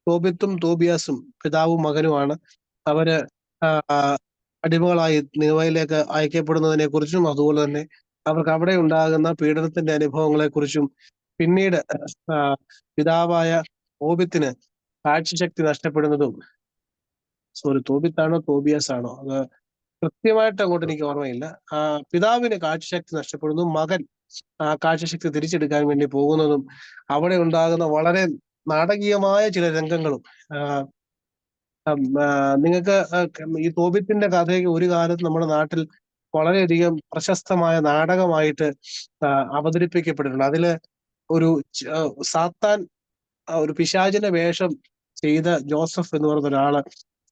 തോബിത്തും തോബിയാസും പിതാവും മകനുമാണ്. അവര് അടിമകളായി നിവയിലേക്ക് അയക്കപ്പെടുന്നതിനെ കുറിച്ചും, അതുപോലെ തന്നെ അവർക്ക് അവിടെ ഉണ്ടാകുന്ന പീഡനത്തിന്റെ അനുഭവങ്ങളെ കുറിച്ചും, പിന്നീട് പിതാവായ തോബിത്തിന് കാഴ്ചശക്തി നഷ്ടപ്പെടുന്നതും, തോബിത്താണോ തോബിയാസ് ആണോ അത് കൃത്യമായിട്ട് അങ്ങോട്ട് എനിക്ക് ഓർമ്മയില്ല. പിതാവിന് കാഴ്ചശക്തി നഷ്ടപ്പെടുന്നു, മകൻ കാഴ്ചശക്തി തിരിച്ചെടുക്കാൻ വേണ്ടി പോകുന്നതും, അവിടെ ഉണ്ടാകുന്ന വളരെ നാടകീയമായ ചില രംഗങ്ങളും. നിങ്ങൾക്ക് ഈ തോബിത്തിന്റെ കഥയൊക്കെ ഒരു കാലത്ത് നമ്മുടെ നാട്ടിൽ വളരെയധികം പ്രശസ്തമായ നാടകമായിട്ട് അവതരിപ്പിക്കപ്പെട്ടിട്ടുണ്ട്. അതില് ഒരു സാത്താൻ, ഒരു പിശാചിന്റെ വേഷം ചെയ്ത ജോസഫ് എന്ന് പറയുന്ന ഒരാള്,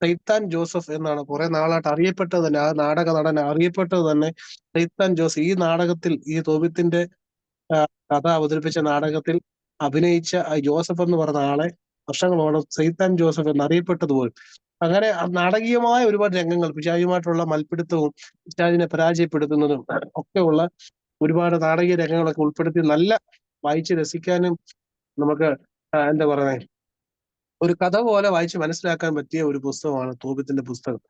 സൈത്താൻ ജോസഫ് എന്നാണ് കുറെ നാളായിട്ട് അറിയപ്പെട്ടത് തന്നെ. ആ നാടക നടൻ അറിയപ്പെട്ടത് തന്നെ സൈത്താൻ ജോസഫ്. ഈ നാടകത്തിൽ, ഈ തോബിത്തിന്റെ കഥ അവതരിപ്പിച്ച നാടകത്തിൽ അഭിനയിച്ച ജോസഫ് എന്ന് പറഞ്ഞ ആളെ വർഷങ്ങളോളം സൈത്താൻ ജോസഫ് എന്നറിയപ്പെട്ടതുപോലും. അങ്ങനെ നാടകീയമായ ഒരുപാട് രംഗങ്ങൾ, പിശാചുമായിട്ടുള്ള മൽപ്പിടുത്തവും പിശാചിനെ പരാജയപ്പെടുത്തുന്നതും ഒക്കെയുള്ള ഒരുപാട് നാടകീയ രംഗങ്ങളൊക്കെ ഉൾപ്പെടുത്തി നല്ല വായിച്ച് രസിക്കാനും നമുക്ക് എന്താ പറയുന്നത്, ഒരു കഥ പോലെ വായിച്ച് മനസ്സിലാക്കാൻ പറ്റിയ ഒരു പുസ്തകമാണ് തോബിത്തിന്റെ പുസ്തകം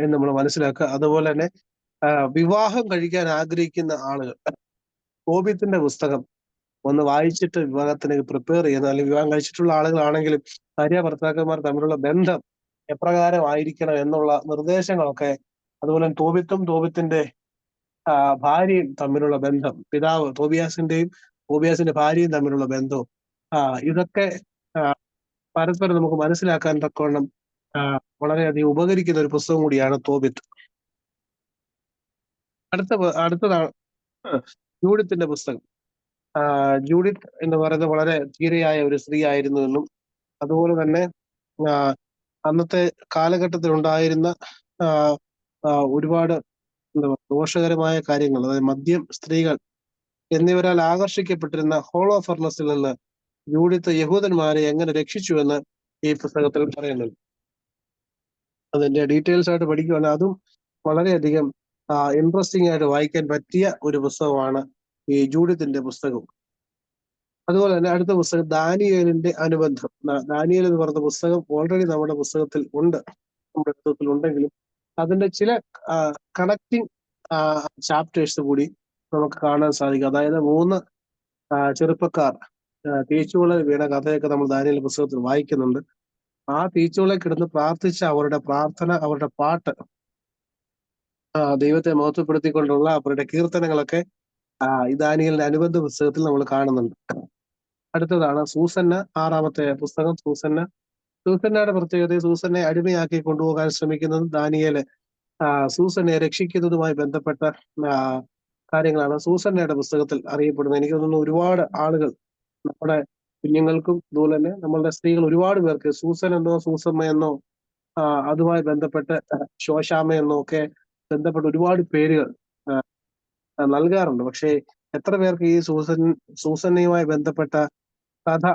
എന്ന് നമ്മൾ മനസ്സിലാക്കുക. അതുപോലെ തന്നെ വിവാഹം കഴിക്കാൻ ആഗ്രഹിക്കുന്ന ആളുകൾ തോബിത്തിന്റെ പുസ്തകം ഒന്ന് വായിച്ചിട്ട് വിവാഹത്തിന് പ്രിപ്പയർ ചെയ്യുന്ന, അല്ലെങ്കിൽ വിവാഹം കഴിച്ചിട്ടുള്ള ആളുകളാണെങ്കിലും ഭാര്യ ഭർത്താക്കന്മാർ തമ്മിലുള്ള ബന്ധം എപ്രകാരമായിരിക്കണം എന്നുള്ള നിർദ്ദേശങ്ങളൊക്കെ, അതുപോലെ തോബിത്തും തോബിത്തിന്റെ ഭാര്യയും തമ്മിലുള്ള ബന്ധം, പിതാവ് തോബിയാസിന്റെ ഭാര്യയും തമ്മിലുള്ള ബന്ധവും, ഇതൊക്കെ പരസ്പരം നമുക്ക് മനസ്സിലാക്കാൻ തക്കവണ്ണം വളരെയധികം ഉപകരിക്കുന്ന ഒരു പുസ്തകം കൂടിയാണ് തോബിത്ത്. അടുത്തതാണ് ജൂഡിത്തിന്റെ പുസ്തകം. ജൂഡിത്ത് എന്ന് പറയുന്നത് വളരെ ധീരയായ ഒരു സ്ത്രീ ആയിരുന്നു എന്നും, അതുപോലെ തന്നെ അന്നത്തെ കാലഘട്ടത്തിൽ ഉണ്ടായിരുന്ന ഒരുപാട് ദോഷകരമായ കാര്യങ്ങൾ, അതായത് മദ്യം, സ്ത്രീകൾ എന്നിവരാൽ ആകർഷിക്കപ്പെട്ടിരുന്ന ഹോളോ ഫർണസിൽ നിന്ന് ജൂഡിത്ത് യഹൂദന്മാരെ എങ്ങനെ രക്ഷിച്ചു എന്ന് ഈ പുസ്തകത്തിൽ പറയുന്നുണ്ട്. അതിന്റെ ഡീറ്റെയിൽസ് ആയിട്ട് പഠിക്കുകയാണെങ്കിൽ അതും വളരെയധികം ഇൻട്രസ്റ്റിംഗ് ആയിട്ട് വായിക്കാൻ പറ്റിയ ഒരു പുസ്തകമാണ് ഈ ജൂഡിത്തിന്റെ പുസ്തകം. അതുപോലെ തന്നെ അടുത്ത പുസ്തകം ദാനിയേലിന്റെ അനുബന്ധം. ദാനിയേൽ എന്ന് പറഞ്ഞ പുസ്തകം ഓൾറെഡി നമ്മുടെ പുസ്തകത്തിൽ ഉണ്ട്, നമ്മുടെ പുസ്തകത്തിൽ ഉണ്ടെങ്കിലും അതിന്റെ ചില കണക്റ്റിംഗ് ചാപ്റ്റേഴ്സ് കൂടി നമുക്ക് കാണാൻ സാധിക്കും. അതായത് 3 ചെറുപ്പക്കാർ തീച്ചുള വീണ കഥയൊക്കെ നമ്മൾ ദാനിയേൽ പുസ്തകത്തിൽ വായിക്കുന്നുണ്ട്. ആ തീച്ചുള കിടന്ന് പ്രാർത്ഥിച്ച അവരുടെ പ്രാർത്ഥന, അവരുടെ പാട്ട്, ദൈവത്തെ മഹത്വപ്പെടുത്തിക്കൊണ്ടുള്ള അവരുടെ കീർത്തനങ്ങളൊക്കെ ഈ ദാനിയേലിന്റെ അനുബന്ധ പുസ്തകത്തിൽ നമ്മൾ കാണുന്നുണ്ട്. അടുത്തതാണ് സൂസന്ന, 6ാമത്തെ പുസ്തകം സൂസന്ന. സൂസന്നയുടെ പ്രത്യേകത, സൂസന്നെ അടിമയാക്കി കൊണ്ടുപോകാൻ ശ്രമിക്കുന്നത് ദാനിയേല് സൂസന്നെ രക്ഷിക്കുന്നതുമായി ബന്ധപ്പെട്ട കാര്യങ്ങളാണ് സൂസന്നയുടെ പുസ്തകത്തിൽ അറിയപ്പെടുന്നത്. എനിക്ക് തോന്നുന്നു ഒരുപാട് ആളുകൾ, നമ്മുടെ കുഞ്ഞുങ്ങൾക്കും അതുപോലെ തന്നെ നമ്മളുടെ സ്ത്രീകൾ ഒരുപാട് പേർക്ക് സൂസൻ എന്നോ സൂസമ്മ എന്നോ അതുമായി ബന്ധപ്പെട്ട് ശോശാമ എന്നോ ഒക്കെ ബന്ധപ്പെട്ട ഒരുപാട് പേരുകൾ നൽകാറുണ്ട്. പക്ഷേ എത്ര പേർക്ക് ഈ സൂസന്നയുമായി ബന്ധപ്പെട്ട കഥ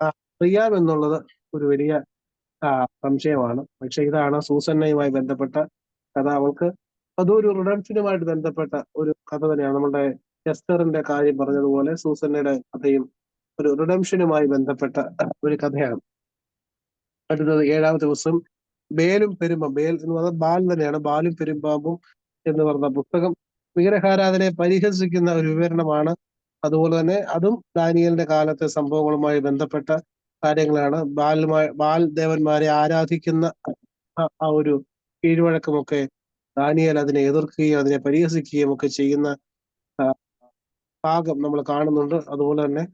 അറിയാമെന്നുള്ളത് ഒരു വലിയ സംശയമാണ്. പക്ഷെ ഇതാണ് സൂസന്നയുമായി ബന്ധപ്പെട്ട കഥ. അവൾക്ക് അതൊരു റിഡംഷനുമായിട്ട് ബന്ധപ്പെട്ട ഒരു കഥ തന്നെയാണ്. നമ്മുടെ എസ്തറിന്റെ കാര്യം പറഞ്ഞതുപോലെ സൂസന്നയുടെ കഥയും ഒരു റിഡംഷനുമായി ബന്ധപ്പെട്ട ഒരു കഥയാണ്. അടുത്തത് 7ാമത്തെ പുസ്തകം ബേലും പെരുമ്പം. ബേൽ എന്ന് പറഞ്ഞാൽ ബാൽ തന്നെയാണ്. ബാലും പെരുമ്പാമ്പും എന്ന് പറഞ്ഞ പുസ്തകം വിഗ്രഹാരാധനയെ പരിഹസിക്കുന്ന ഒരു വിവരണമാണ്. അതുപോലെ തന്നെ അതും ദാനിയേലിന്റെ കാലത്തെ സംഭവങ്ങളുമായി ബന്ധപ്പെട്ട കാര്യങ്ങളാണ്. ബാൽ ദേവന്മാരെ ആരാധിക്കുന്ന ആ ഒരു കീഴ്വഴക്കമൊക്കെ ദാനിയേൽ അതിനെ എതിർക്കുകയും അതിനെ പരിഹസിക്കുകയും ഒക്കെ ചെയ്യുന്ന ഭാഗം നമ്മൾ കാണുന്നുണ്ട്. അതുപോലെ തന്നെ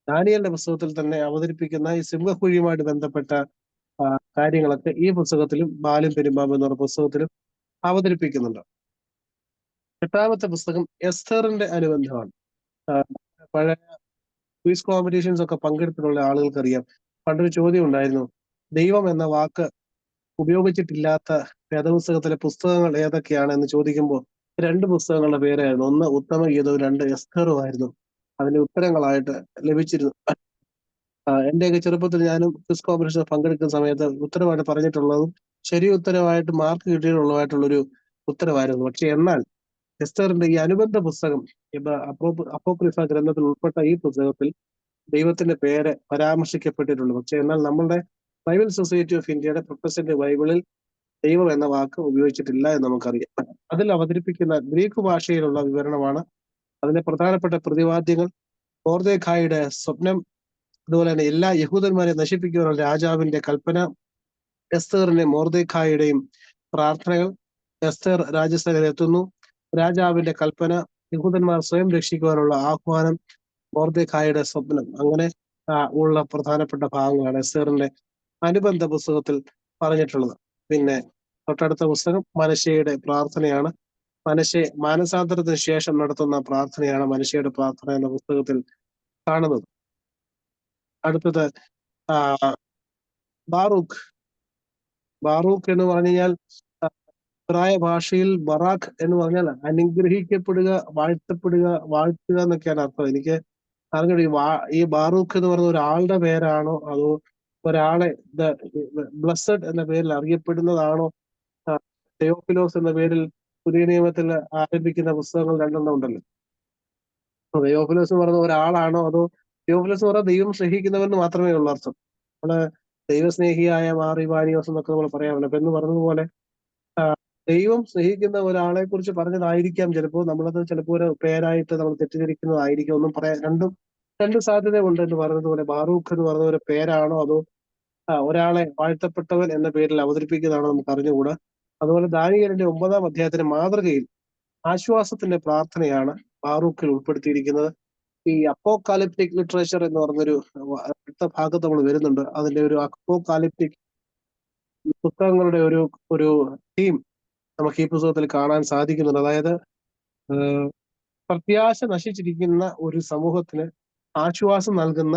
ദാനിയേലിന്റെ പുസ്തകത്തിൽ തന്നെ അവതരിപ്പിക്കുന്ന ഈ സിംഹക്കുഴിയുമായിട്ട് ബന്ധപ്പെട്ട കാര്യങ്ങളൊക്കെ ഈ പുസ്തകത്തിലും ബാലും പെരുമ്പാമ്പും എന്ന് പറഞ്ഞ പുസ്തകത്തിലും അവതരിപ്പിക്കുന്നുണ്ട്. 8ാമത്തെ പുസ്തകം എസ്തറിന്റെ അനുബന്ധമാണ്. പഴയ ക്വിസ് കോമ്പറ്റീഷൻസ് ഒക്കെ പങ്കെടുത്തിട്ടുള്ള ആളുകൾക്കറിയാം, പണ്ടൊരു ചോദ്യം ഉണ്ടായിരുന്നു, ദൈവം എന്ന വാക്ക് ഉപയോഗിച്ചിട്ടില്ലാത്ത വേദപുസ്തകത്തിലെ പുസ്തകങ്ങൾ ഏതൊക്കെയാണ് എന്ന് ചോദിക്കുമ്പോൾ 2 പുസ്തകങ്ങളുടെ പേരായിരുന്നു. ഒന്ന് ഉത്തമഗീതവും 2 എസ്തറുമായിരുന്നു അതിന്റെ ഉത്തരങ്ങളായിട്ട് ലഭിച്ചിരുന്നു. എന്റെയൊക്കെ ചെറുപ്പത്തിൽ ഞാനും ക്വിസ് കോമ്പറ്റീഷൻ പങ്കെടുക്കുന്ന സമയത്ത് ഉത്തരമായിട്ട് പറഞ്ഞിട്ടുള്ളതും ശരി ഉത്തരമായിട്ട് മാർക്ക് കിട്ടിയിട്ടുള്ളതായിട്ടുള്ളൊരു ഉത്തരവായിരുന്നു. പക്ഷെ എന്നാൽ എസ്തറിന്റെ ഈ അനുബന്ധ പുസ്തകം, അപ്പോക്രിഫ ഗ്രന്ഥത്തിൽ ഉൾപ്പെട്ട ഈ പുസ്തകത്തിൽ ദൈവത്തിന്റെ പേര് പരാമർശിക്കപ്പെട്ടിട്ടുണ്ട്. പക്ഷെ എന്നാൽ നമ്മളുടെ ബൈബിൾ സൊസൈറ്റി ഓഫ് ഇന്ത്യയുടെ പ്രൊട്ടസ്റ്റന്റ് ബൈബിളിൽ ദൈവം എന്ന വാക്ക് ഉപയോഗിച്ചിട്ടില്ല എന്ന് നമുക്കറിയാം. അതിൽ അവതരിപ്പിക്കുന്ന ഗ്രീക്ക് ഭാഷയിലുള്ള വിവരണമാണ് അതിലെ പ്രധാനപ്പെട്ട പ്രതിവാദ്യങ്ങൾ. മൊർദെഖായിയുടെ സ്വപ്നം, അതുപോലെ തന്നെ എല്ലാ യഹൂദന്മാരെ നശിപ്പിക്കുവാനുള്ള രാജാവിന്റെ കൽപ്പന, എസ്തേറിന്റെ മൊർദെഖായിയുടെയും പ്രാർത്ഥനകൾ, എസ്തേർ രാജസഭയിൽ എത്തുന്നു, രാജാവിന്റെ കൽപ്പന, യഹൂദന്മാർ സ്വയം രക്ഷിക്കുവാനുള്ള ആഹ്വാനം, മൊർദെഖായിയുടെ സ്വപ്നം, അങ്ങനെ ഉള്ള പ്രധാനപ്പെട്ട ഭാഗങ്ങളാണ് എസ്തേറിന്റെ അനുബന്ധ പുസ്തകത്തിൽ പറഞ്ഞിട്ടുള്ളത്. പിന്നെ തൊട്ടടുത്ത പുസ്തകം മനശ്ശെയുടെ പ്രാർത്ഥനയാണ്. മനശ്ശെ മാനസാന്തരത്തിന് ശേഷം നടത്തുന്ന പ്രാർത്ഥനയാണ് മനശ്ശെയുടെ പ്രാർത്ഥന എന്ന പുസ്തകത്തിൽ കാണുന്നത്. അടുത്തത് ബാറൂഖ്. ബാറൂഖ് എന്ന് പറഞ്ഞു കഴിഞ്ഞാൽ ഇബ്രായ ഭാഷയിൽ ബറാഖ് എന്ന് പറഞ്ഞാൽ അനുഗ്രഹിക്കപ്പെടുക, വാഴ്ത്തപ്പെടുക, വാഴ്ത്തുക എന്നൊക്കെയാണ് അർത്ഥം. എനിക്ക് അറിഞ്ഞൂടെ ഈ ബാറൂഖ് എന്ന് പറയുന്ന ഒരാളുടെ പേരാണോ അതോ ഒരാളെ ബ്ലസ്സഡ് എന്ന പേരിൽ അറിയപ്പെടുന്നതാണോ? തെയോഫിലോസ് എന്ന പേരിൽ പുതിയ നിയമത്തിൽ ആരംഭിക്കുന്ന പുസ്തകങ്ങൾ രണ്ടെണ്ണം ഉണ്ടല്ലോ. തെയോഫിലോസ് എന്ന് പറയുന്ന ഒരാളാണോ അതോ തെയോഫിലോസ് എന്ന് പറഞ്ഞാൽ ദൈവം സ്നേഹിക്കുന്നവന് മാത്രമേ ഉള്ളൂ അർത്ഥം. നമ്മള് ദൈവസ്നേഹിയായ മാറി വാരിയോസ് എന്നൊക്കെ നമ്മൾ പറയാമല്ലോ. അപ്പൊ എന്ന് പറഞ്ഞതുപോലെ ദൈവം സ്നേഹിക്കുന്ന ഒരാളെ കുറിച്ച് പറഞ്ഞതായിരിക്കാം ചിലപ്പോൾ. നമ്മളത് ചിലപ്പോൾ ഒരു പേരായിട്ട് നമ്മൾ തെറ്റിദ്ധരിക്കുന്നതായിരിക്കും. ഒന്നും പറയാൻ രണ്ട് സാധ്യത ഉണ്ട് എന്ന് പറഞ്ഞതുപോലെ ബാറൂഖ് എന്ന് പറയുന്ന ഒരു പേരാണോ അതോ ഒരാളെ വാഴ്ത്തപ്പെട്ടവൻ എന്ന പേരിൽ അവതരിപ്പിക്കുന്നതാണോ നമുക്ക് അറിഞ്ഞുകൂടാ. അതുപോലെ ദാനിയേലിന്റെ 9-ാം അധ്യായത്തിന്റെ മാതൃകയിൽ ആശ്വാസത്തിന്റെ പ്രാർത്ഥനയാണ് ബാറൂഖിൽ ഉൾപ്പെടുത്തിയിരിക്കുന്നത്. ഈ അപ്പോകാലിപ്റ്റിക് ലിറ്ററേച്ചർ എന്ന് പറഞ്ഞൊരു അടുത്ത ഭാഗത്ത് നമ്മൾ വരുന്നുണ്ട്. അതിന്റെ ഒരു അപ്പോകാലിപ്റ്റിക് പുസ്തകങ്ങളുടെ ഒരു ടീം നമുക്ക് ഈ പുസ്തകത്തിൽ കാണാൻ സാധിക്കുന്നുണ്ട്. അതായത് പ്രത്യാശ നശിച്ചിരിക്കുന്ന ഒരു സമൂഹത്തിന് ആശ്വാസം നൽകുന്ന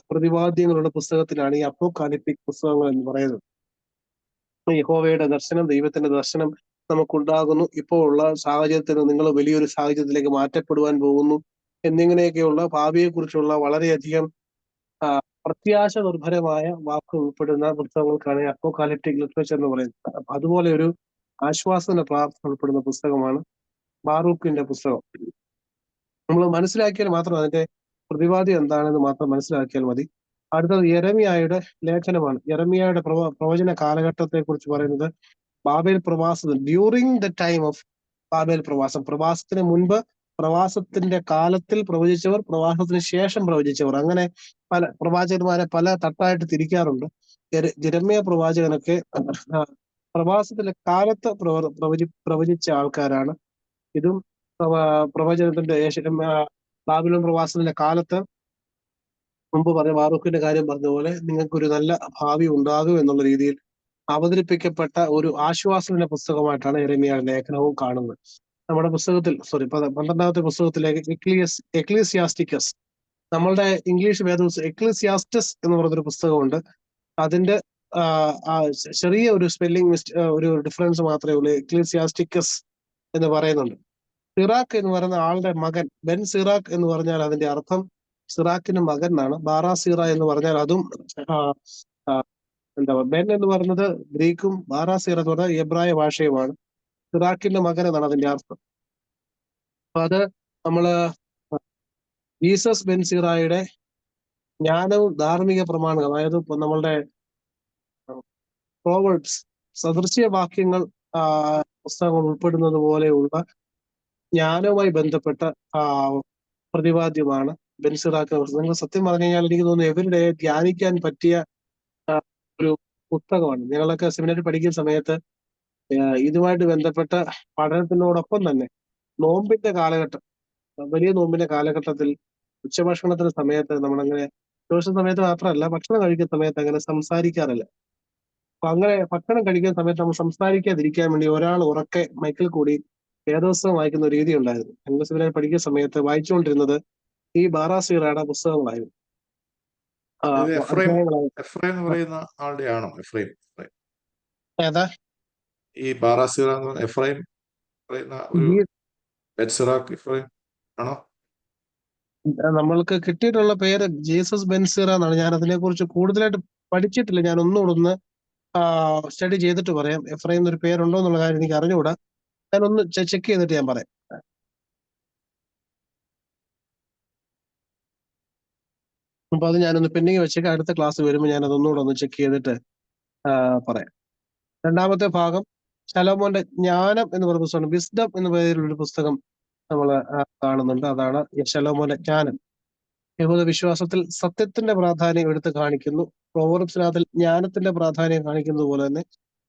പ്രതിപാദ്യങ്ങളുടെ പുസ്തകത്തിലാണ് ഈ അപ്പോകാലിപ്റ്റിക് പുസ്തകങ്ങൾ എന്ന് പറയുന്നത്. യഹോവയുടെ ദർശനം, ദൈവത്തിന്റെ ദർശനം നമുക്കുണ്ടാകുന്നു, ഇപ്പോൾ ഉള്ള സാഹചര്യത്തിൽ നിങ്ങൾ വലിയൊരു സാഹചര്യത്തിലേക്ക് മാറ്റപ്പെടുവാൻ പോകുന്നു എന്നിങ്ങനെയൊക്കെയുള്ള ഭാവിയെക്കുറിച്ചുള്ള വളരെയധികം പ്രത്യാശ നിർഭരമായ വാക്കുകൾ ഉൾപ്പെടുന്ന പുസ്തകങ്ങൾക്കാണ് അപ്പോകാലിപ്റ്റിക് ലിറ്ററേച്ചർ എന്ന് പറയുന്നത്. അതുപോലെ ഒരു ആശ്വാസന പ്രാർത്ഥന ഉൾപ്പെടുന്ന പുസ്തകമാണ് ബാറൂഖിന്റെ പുസ്തകം. നമ്മൾ മനസ്സിലാക്കിയാൽ മാത്രം അതിന്റെ പ്രതിപാദ്യം എന്താണെന്ന് മാത്രം മനസ്സിലാക്കിയാൽ മതി. അടുത്തത് യെരമിയായുടെ ലേഖനമാണ്. യെരമിയായുടെ പ്രവചന കാലഘട്ടത്തെ കുറിച്ച് പറയുന്നത് ബാബേൽ പ്രവാസത്തിൽ, ഡ്യൂറിങ് ദ ടൈം ഓഫ് ബാബേൽ പ്രവാസം, പ്രവാസത്തിന് മുൻപ്, പ്രവാസത്തിന്റെ കാലത്തിൽ പ്രവചിച്ചവർ, പ്രവാസത്തിന് ശേഷം പ്രവചിച്ചവർ, അങ്ങനെ പല പ്രവാചകന്മാരെ പല തട്ടായിട്ട് തിരിക്കാറുണ്ട്. യെരമ്യാ പ്രവാചകനൊക്കെ പ്രവാസത്തിന്റെ കാലത്ത് പ്രവചിച്ച ആൾക്കാരാണ്. ഇതും പ്രവചനത്തിന്റെ ബാബിലോൺ പ്രവാസത്തിന്റെ കാലത്ത് മുമ്പ് പറഞ്ഞ ബാറൂഖിന്റെ കാര്യം പറഞ്ഞ പോലെ നിങ്ങൾക്കൊരു നല്ല ഭാവി ഉണ്ടാകും എന്നുള്ള രീതിയിൽ അവതരിപ്പിക്കപ്പെട്ട ഒരു ആശ്വാസന പുസ്തകമായിട്ടാണ് യെരമ്യായുടെ ലേഖനവും കാണുന്നത്. നമ്മുടെ പുസ്തകത്തിൽ 12-ാമത്തെ പുസ്തകത്തിലേക്ക് എക്ലീസിയാസ്റ്റിക്കസ്, നമ്മളുടെ ഇംഗ്ലീഷ് വേദപുസ്തകം എക്ലീസിയാസ്റ്റസ് എന്ന് പറഞ്ഞൊരു പുസ്തകമുണ്ട്. അതിന്റെ ചെറിയ ഒരു സ്പെല്ലിംഗ് ഒരു ഡിഫറൻസ് മാത്രമേ ഉള്ളൂ. എക്ലീസിയാസ്റ്റിക്കസ് എന്ന് പറയുന്നുണ്ട്. സിറാഖ് എന്ന് പറയുന്ന ആളുടെ മകൻ, ബെൻ സിറാഖ് എന്ന് പറഞ്ഞാൽ അതിന്റെ അർത്ഥം സിറാഖിന് മകൻ എന്നാണ്. ബാറാസീറ എന്ന് പറഞ്ഞാൽ അതും ബെൻ എന്ന് പറയുന്നത് ഗ്രീക്കും ബാറാസീറ എന്ന് പറഞ്ഞാൽ എബ്രായ ഭാഷയുമാണ്. സിറാഖിന്റെ മകൻ എന്നാണ് അതിന്റെ അർത്ഥം. അപ്പൊ അത് നമ്മള് ജീസസ് ബെൻ സീറായുടെ ജ്ഞാനവും ധാർമ്മിക പ്രമാണങ്ങൾ, അതായത് നമ്മളുടെ പ്രോവേർബ്സ്, സദൃശ്യവാക്യങ്ങൾ പുസ്തകങ്ങൾ ഉൾപ്പെടുന്നത് പോലെയുള്ള ജ്ഞാനവുമായി ബന്ധപ്പെട്ട പ്രതിപാദ്യമാണ് ബെൻ സിറാഖിന്റെ പുസ്തകം. നിങ്ങൾ സത്യം പറഞ്ഞു കഴിഞ്ഞാൽ എനിക്ക് തോന്നുന്നു എവരുടെ ധ്യാനിക്കാൻ പറ്റിയ ഒരു പുസ്തകമാണ്. ഞങ്ങളൊക്കെ സെമിനാരി പഠിക്കുന്ന സമയത്ത് ഇതുമായിട്ട് ബന്ധപ്പെട്ട പഠനത്തിനോടൊപ്പം തന്നെ നോമ്പിന്റെ കാലഘട്ടം, വലിയ നോമ്പിന്റെ കാലഘട്ടത്തിൽ ഉച്ചഭക്ഷണത്തിന്റെ സമയത്ത് നമ്മളങ്ങനെ ദിവസം സമയത്ത് മാത്രമല്ല ഭക്ഷണം കഴിക്കുന്ന സമയത്ത് അങ്ങനെ സംസാരിക്കാറില്ല. അപ്പൊ അങ്ങനെ ഭക്ഷണം കഴിക്കുന്ന സമയത്ത് നമ്മൾ സംസാരിക്കാതിരിക്കാൻ വേണ്ടി ഒരാൾ ഉറക്കെ മൈക്കിൽ കൂടി വേദപുസ്തകം വായിക്കുന്ന ഒരു രീതി ഉണ്ടായിരുന്നു. ഞങ്ങൾ സെമിനാരി പഠിക്കുന്ന സമയത്ത് വായിച്ചുകൊണ്ടിരുന്നത് ഈ ബാറാസീറയുടെ പുസ്തകങ്ങളായിരുന്നു. എഫ്രൈം എന്ന് പറയുന്ന ആളുടെ ആണോ? എഫ്രൈം ഏതാ ഈ ബാറാസീറ എഫ്രൈം പറയുന്ന ഒരു എഫ്രൈം ആണോ? നമ്മൾക്ക് കിട്ടിയിട്ടുള്ള പേര് ജീസസ് ബെൻസീറ എന്നാണ്. ഞാൻ അതിനെ കുറിച്ച് കൂടുതലായിട്ട് പഠിച്ചിട്ടില്ല. ഞാൻ ഒന്നുകൂടെ സ്റ്റഡി ചെയ്തിട്ട് പറയാം. എഫ്രൈം എന്നൊരു പേരുണ്ടോ എന്നുള്ള കാര്യം എനിക്ക് അറിഞ്ഞുകൂടാ. ഞാനൊന്ന് ചെക്ക് ചെയ്തിട്ട് ഞാൻ പറയാം. അപ്പൊ അത് ഞാനൊന്ന് പെൻഡിങ് വെച്ചേക്കാം. അടുത്ത ക്ലാസ് വരുമ്പോൾ ഞാൻ അതൊന്നുകൂടെ ഒന്ന് ചെക്ക് ചെയ്തിട്ട് പറയാം. രണ്ടാമത്തെ ഭാഗം ശലോമോന്റെ ജ്ഞാനം എന്ന് പറയുന്ന പുസ്തകം, വിസ്ഡം എന്ന പേരിലുള്ള ഒരു പുസ്തകം നമ്മൾ കാണുന്നുണ്ട്. അതാണ് ശലോമോന്റെ ജ്ഞാനം. യഹൂദ വിശ്വാസത്തിൽ സത്യത്തിന്റെ പ്രാധാന്യം എടുത്ത് കാണിക്കുന്നു. പ്രോവർബ്സിനകത്തിൽ ജ്ഞാനത്തിന്റെ പ്രാധാന്യം കാണിക്കുന്നത് പോലെ തന്നെ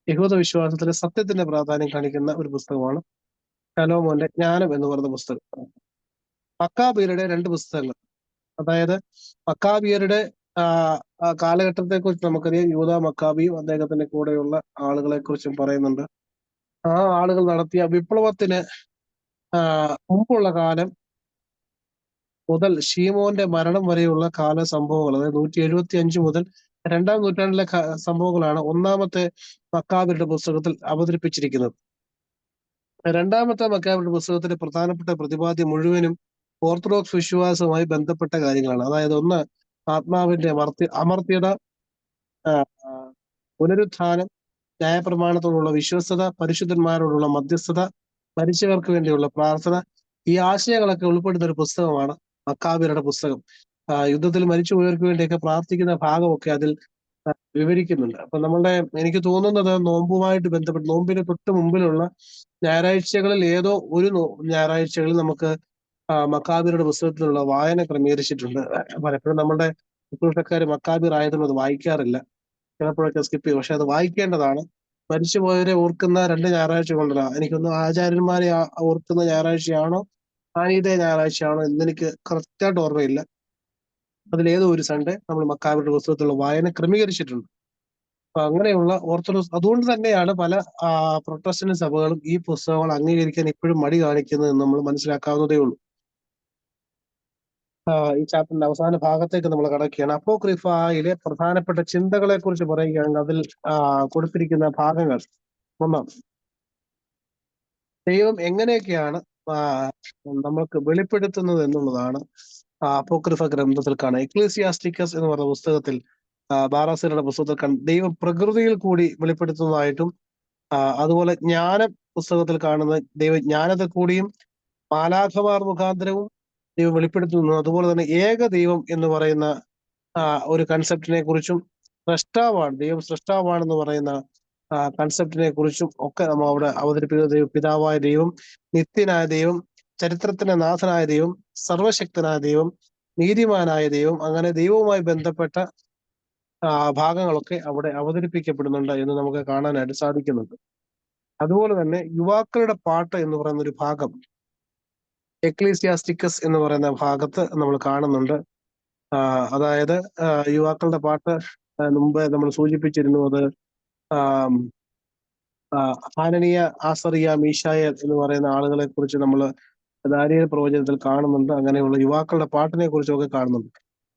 യഹൂദ വിശ്വാസത്തിൽ സത്യത്തിന്റെ പ്രാധാന്യം കാണിക്കുന്ന ഒരു പുസ്തകമാണ് ശലോമോന്റെ ജ്ഞാനം എന്ന് പറയുന്ന പുസ്തകം. മക്കാബിയരുടെ 2 പുസ്തകങ്ങൾ, അതായത് മക്കാബിയരുടെ കാലഘട്ടത്തെ കുറിച്ച് നമുക്കറിയാം. യൂദാ മക്കാബിയും അദ്ദേഹത്തിന്റെ കൂടെയുള്ള ആളുകളെ കുറിച്ചും പറയുന്നുണ്ട്. ആ ആളുകൾ നടത്തിയ വിപ്ലവത്തിന് മുമ്പുള്ള കാലം മുതൽ ഷീമോന്റെ മരണം വരെയുള്ള കാല സംഭവങ്ങൾ, അതായത് 175 മുതൽ 2-ാം നൂറ്റാണ്ടിലെ സംഭവങ്ങളാണ് ഒന്നാമത്തെ മക്കാബിയുടെ പുസ്തകത്തിൽ അവതരിപ്പിച്ചിരിക്കുന്നത്. രണ്ടാമത്തെ മക്കാബിയുടെ പുസ്തകത്തിലെ പ്രധാനപ്പെട്ട പ്രതിപാദ്യം മുഴുവനും ഓർത്തഡോക്സ് വിശ്വാസവുമായി ബന്ധപ്പെട്ട കാര്യങ്ങളാണ്. അതായത് ഒന്ന്, ആത്മാവിന്റെ അമർത്യത, പുനരുത്ഥാനം, ന്യായപ്രമാണത്തോടുള്ള വിശ്വസ്തത, പരിശുദ്ധന്മാരോടുള്ള മധ്യസ്ഥത, മരിച്ചവർക്ക് വേണ്ടിയുള്ള പ്രാർത്ഥന, ഈ ആശയങ്ങളൊക്കെ ഉൾപ്പെടുന്ന ഒരു പുസ്തകമാണ് മക്കാബിയരുടെ പുസ്തകം. യുദ്ധത്തിൽ മരിച്ചുപോയവർക്ക് വേണ്ടിയൊക്കെ പ്രാർത്ഥിക്കുന്ന ഭാഗമൊക്കെ അതിൽ വിവരിക്കുന്നുണ്ട്. അപ്പൊ എനിക്ക് തോന്നുന്നത് നോമ്പുമായിട്ട് ബന്ധപ്പെട്ട്, നോമ്പിന് തൊട്ട് മുമ്പിലുള്ള ഞായറാഴ്ചകളിൽ ഏതോ ഒരു ഞായറാഴ്ചകളിൽ നമുക്ക് മക്കാബിയരുടെ പുസ്തകത്തിലുള്ള വായന ക്രമീകരിച്ചിട്ടുണ്ട്. പലപ്പോഴും നമ്മുടെ ശുശ്രൂഷക്കാർ മക്കാബിയർ ആയതുകൊണ്ട് അത് വായിക്കാറില്ല, ചിലപ്പോഴൊക്കെ സ്കിപ്പ് ചെയ്യും. പക്ഷെ അത് വായിക്കേണ്ടതാണ്. മരിച്ചുപോയവരെ ഓർക്കുന്ന 2 ഞായറാഴ്ച കൊണ്ടല്ല, എനിക്കൊന്ന് ആചാര്യന്മാരെ ഓർക്കുന്ന ഞായറാഴ്ചയാണോ ആനീതേ ഞായറാഴ്ചയാണോ എന്നെനിക്ക് കറക്റ്റായിട്ട് ഓർമ്മയില്ല. അതിലേതോ ഒരു സൺഡേ നമ്മൾ മക്കാബിയുടെ പുസ്തകത്തിലുള്ള വായന ക്രമീകരിച്ചിട്ടുണ്ട്. അപ്പൊ അങ്ങനെയുള്ള ഓർത്തഡോക്സ്, അതുകൊണ്ട് തന്നെയാണ് പല പ്രൊട്ടസ്റ്റന്റ് സഭകളും ഈ പുസ്തകങ്ങൾ അംഗീകരിക്കാൻ ഇപ്പോഴും മടി കാണിക്കുന്നത് എന്ന് നമ്മൾ മനസ്സിലാക്കാവുന്നതേ ഉള്ളൂ. ഈ ചാപ്റ്ററിന്റെ അവസാന ഭാഗത്തേക്ക് നമ്മൾ കടക്കുകയാണ്. അപ്പോക്രിഫയിലെ പ്രധാനപ്പെട്ട ചിന്തകളെ കുറിച്ച് പറയുകയാണെങ്കിൽ അതിൽ കൊടുത്തിരിക്കുന്ന ഭാഗങ്ങൾ, ഒന്നാം, ദൈവം എങ്ങനെയൊക്കെയാണ് നമ്മൾക്ക് വെളിപ്പെടുത്തുന്നത് എന്നുള്ളതാണ് അപ്പോക്രിഫ ഗ്രന്ഥത്തിൽ കാണാം. എക്ലീസിയാസ്റ്റിക്കസ് എന്ന് പറയുന്ന പുസ്തകത്തിൽ, ബാറാസിയുടെ പുസ്തകത്തിൽ ദൈവം പ്രകൃതിയിൽ കൂടി വെളിപ്പെടുത്തുന്നതായിട്ടും, അതുപോലെ ജ്ഞാനം പുസ്തകത്തിൽ കാണുന്ന ദൈവജ്ഞാനത്തെ കൂടിയും മാലാഖമാർ മുഖാന്തരവും ദൈവം വെളിപ്പെടുത്തുന്നു. അതുപോലെ തന്നെ ഏക ദൈവം എന്ന് പറയുന്ന ഒരു കൺസെപ്റ്റിനെ കുറിച്ചും, ദൈവം സൃഷ്ടാവാണെന്ന് പറയുന്ന കൺസെപ്റ്റിനെ കുറിച്ചും ഒക്കെ നമ്മൾ അവിടെ അവതരിപ്പിക്കുന്ന പിതാവായ ദൈവം, നിത്യനായ ദൈവം, ചരിത്രത്തിന്റെ നാഥനായ ദൈവം, സർവശക്തനായ ദൈവം, നീതിമാനായ ദൈവം, അങ്ങനെ ദൈവവുമായി ബന്ധപ്പെട്ട ഭാഗങ്ങളൊക്കെ അവിടെ അവതരിപ്പിക്കപ്പെടുന്നുണ്ട് എന്ന് നമുക്ക് കാണാനായിട്ട് സാധിക്കുന്നുണ്ട്. അതുപോലെ തന്നെ യുവാക്കളുടെ പാട്ട് എന്ന് പറയുന്ന ഒരു ഭാഗം എക്ലീസിയാസ്റ്റിക്കസ് എന്ന് പറയുന്ന ഭാഗത്ത് നമ്മൾ കാണുന്നുണ്ട്. അതായത് യുവാക്കളുടെ പാട്ട് മുമ്പ് നമ്മൾ സൂചിപ്പിച്ചിരുന്നു. അത് ഹാനനിയ, ആസറിയ, മീശായൽ എന്ന് പറയുന്ന ആളുകളെ കുറിച്ച് നമ്മൾ ദാനിയേൽ പ്രവചനത്തിൽ കാണുന്നുണ്ട്. അങ്ങനെയുള്ള യുവാക്കളുടെ പാട്ടിനെ കുറിച്ചൊക്കെ കാണുന്നുണ്ട്.